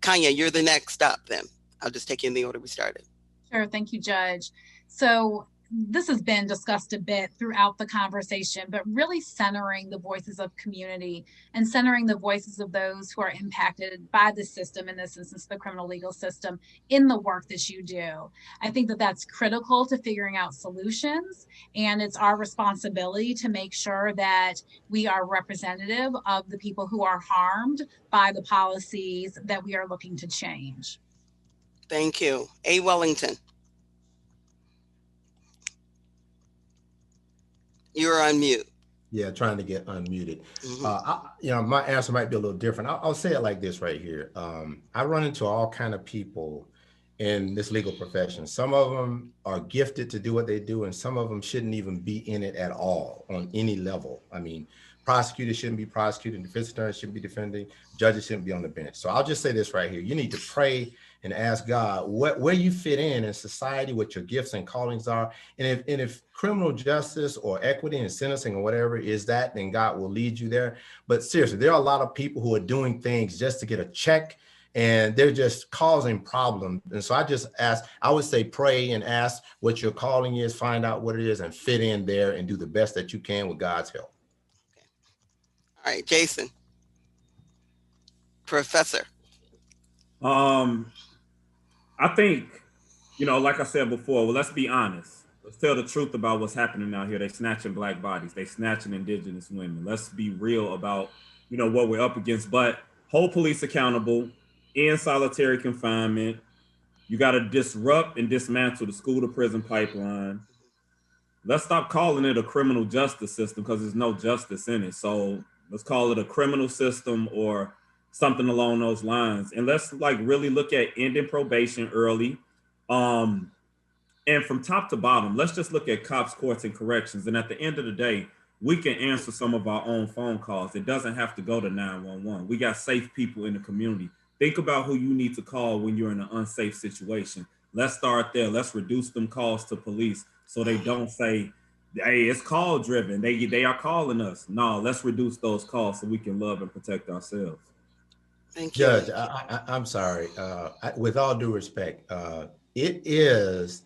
Speaker 14: Kanya, you're the next up then. I'll just take you in the order we started.
Speaker 16: Sure, thank you, Judge. So this has been discussed a bit throughout the conversation, but really centering the voices of community and centering the voices of those who are impacted by the system, in this instance, the criminal legal system, in the work that you do. I think that that's critical to figuring out solutions, and it's our responsibility to make sure that we are representative of the people who are harmed by the policies that we are looking to change.
Speaker 14: Thank you. A. Wellington. You're on mute.
Speaker 18: Yeah, trying to get unmuted. My answer might be a little different. I'll say it like this right here. I run into all kind of people in this legal profession. Some of them are gifted to do what they do, and some of them shouldn't even be in it at all on any level. I mean, prosecutors shouldn't be prosecuting, defense attorneys shouldn't be defending, judges shouldn't be on the bench. So I'll just say this right here. You need to pray and ask God where you fit in society, what your gifts and callings are. And if criminal justice or equity and sentencing or whatever is that, then God will lead you there. But seriously, there are a lot of people who are doing things just to get a check, and they're just causing problems. And so I would say pray and ask what your calling is, find out what it is, and fit in there and do the best that you can with God's help.
Speaker 14: Okay. All right, Jason. Professor.
Speaker 19: I think, like I said before, well, let's be honest. Let's tell the truth about what's happening out here. They snatching Black bodies. They snatching Indigenous women. Let's be real about, what we're up against. But hold police accountable, in solitary confinement. You got to disrupt and dismantle the school to prison pipeline. Let's stop calling it a criminal justice system, because there's no justice in it. So let's call it a criminal system or something along those lines. And let's really look at ending probation early. And from top to bottom, let's just look at cops, courts, and corrections. And at the end of the day, we can answer some of our own phone calls. It doesn't have to go to 911. We got safe people in the community. Think about who you need to call when you're in an unsafe situation. Let's start there. Let's reduce them calls to police so they don't say, hey, it's call driven. They are calling us. No, let's reduce those calls so we can love and protect ourselves.
Speaker 14: Thank you.
Speaker 18: Judge, I'm sorry. With all due respect, it is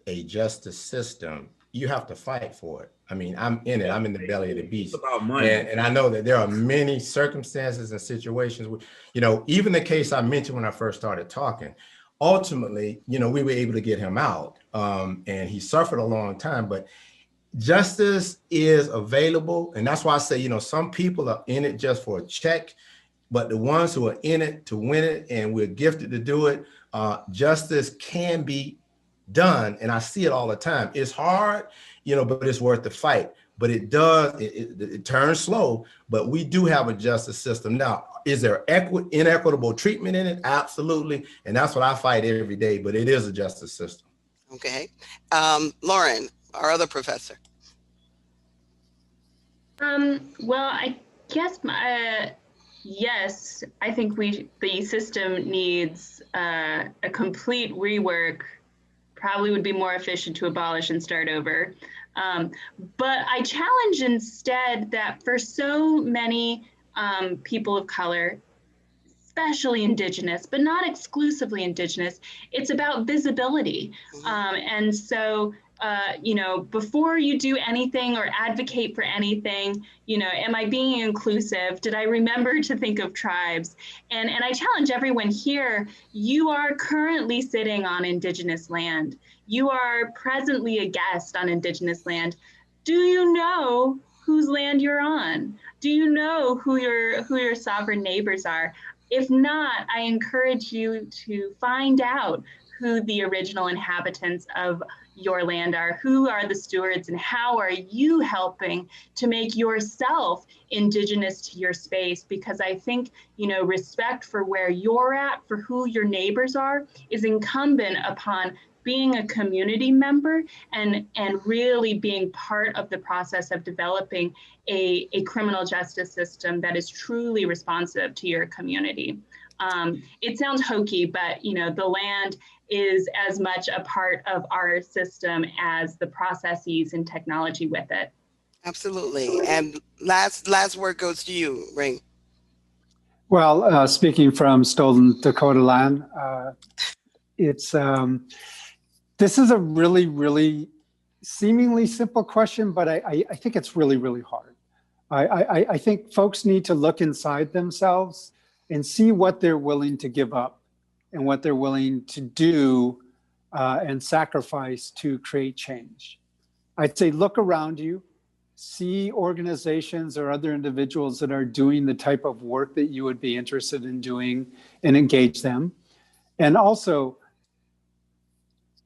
Speaker 18: a justice system. You have to fight for it. I mean, I'm in it. I'm in the belly of the beast.
Speaker 19: It's about money.
Speaker 18: And I know that there are many circumstances and situations, even the case I mentioned when I first started talking, ultimately, we were able to get him out, and he suffered a long time, but justice is available. And that's why I say, some people are in it just for a check, but the ones who are in it to win it, and we're gifted to do it, justice can be done. And I see it all the time. It's hard, but it's worth the fight. But it turns slow, but we do have a justice system. Now, is there inequitable treatment in it? Absolutely. And that's what I fight every day, but it is a justice system.
Speaker 14: Okay. Lauren, our other professor.
Speaker 17: Well, I guess yes, I think the system needs a complete rework. Probably would be more efficient to abolish and start over. But I challenge instead that for so many people of color, especially Indigenous, but not exclusively Indigenous, it's about visibility. And so, before you do anything or advocate for anything, am I being inclusive? Did I remember to think of tribes? And I challenge everyone here, you are currently sitting on Indigenous land. You are presently a guest on Indigenous land. Do you know whose land you're on? Do you know who your sovereign neighbors are? If not, I encourage you to find out who the original inhabitants of your land are, who are the stewards, and how are you helping to make yourself indigenous to your space? Because I think, respect for where you're at, for who your neighbors are, is incumbent upon being a community member and really being part of the process of developing a criminal justice system that is truly responsive to your community. It sounds hokey, but the land is as much a part of our system as the processes and technology with it.
Speaker 14: Absolutely. And last word goes to you, Ray.
Speaker 20: Well, speaking from stolen Dakota land, this is a really, really seemingly simple question, but I think it's really, really hard. I think folks need to look inside themselves and see what they're willing to give up and what they're willing to do and sacrifice to create change. I'd say look around you, see organizations or other individuals that are doing the type of work that you would be interested in doing and engage them. And also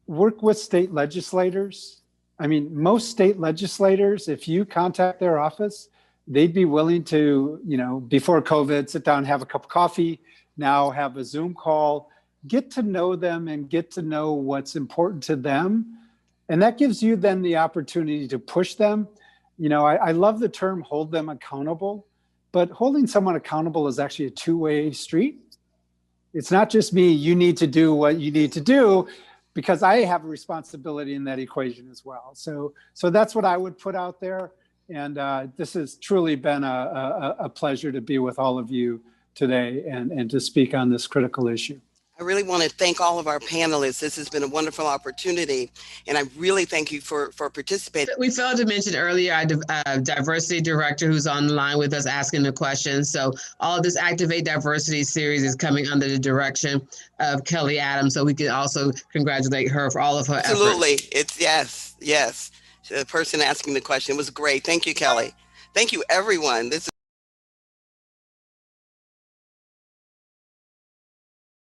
Speaker 20: work with state legislators. I mean, most state legislators, if you contact their office, they'd be willing to, before COVID, sit down, have a cup of coffee, now have a Zoom call, get to know them and get to know what's important to them. And that gives you then the opportunity to push them. I love the term hold them accountable, but holding someone accountable is actually a two-way street. It's not just me, you need to do what you need to do, because I have a responsibility in that equation as well. So that's what I would put out there. And this has truly been a pleasure to be with all of you today and to speak on this critical issue.
Speaker 14: I really want to thank all of our panelists. This has been a wonderful opportunity, and I really thank you for participating.
Speaker 13: We failed to mention earlier our diversity director who's on the line with us asking the questions. So all of this Activate Diversity series is coming under the direction of Kelly Adams. So we can also congratulate her for all of her
Speaker 14: Absolutely.
Speaker 13: efforts.
Speaker 14: It's yes. The person asking the question was great. Thank you, Kelly. Thank you, everyone. This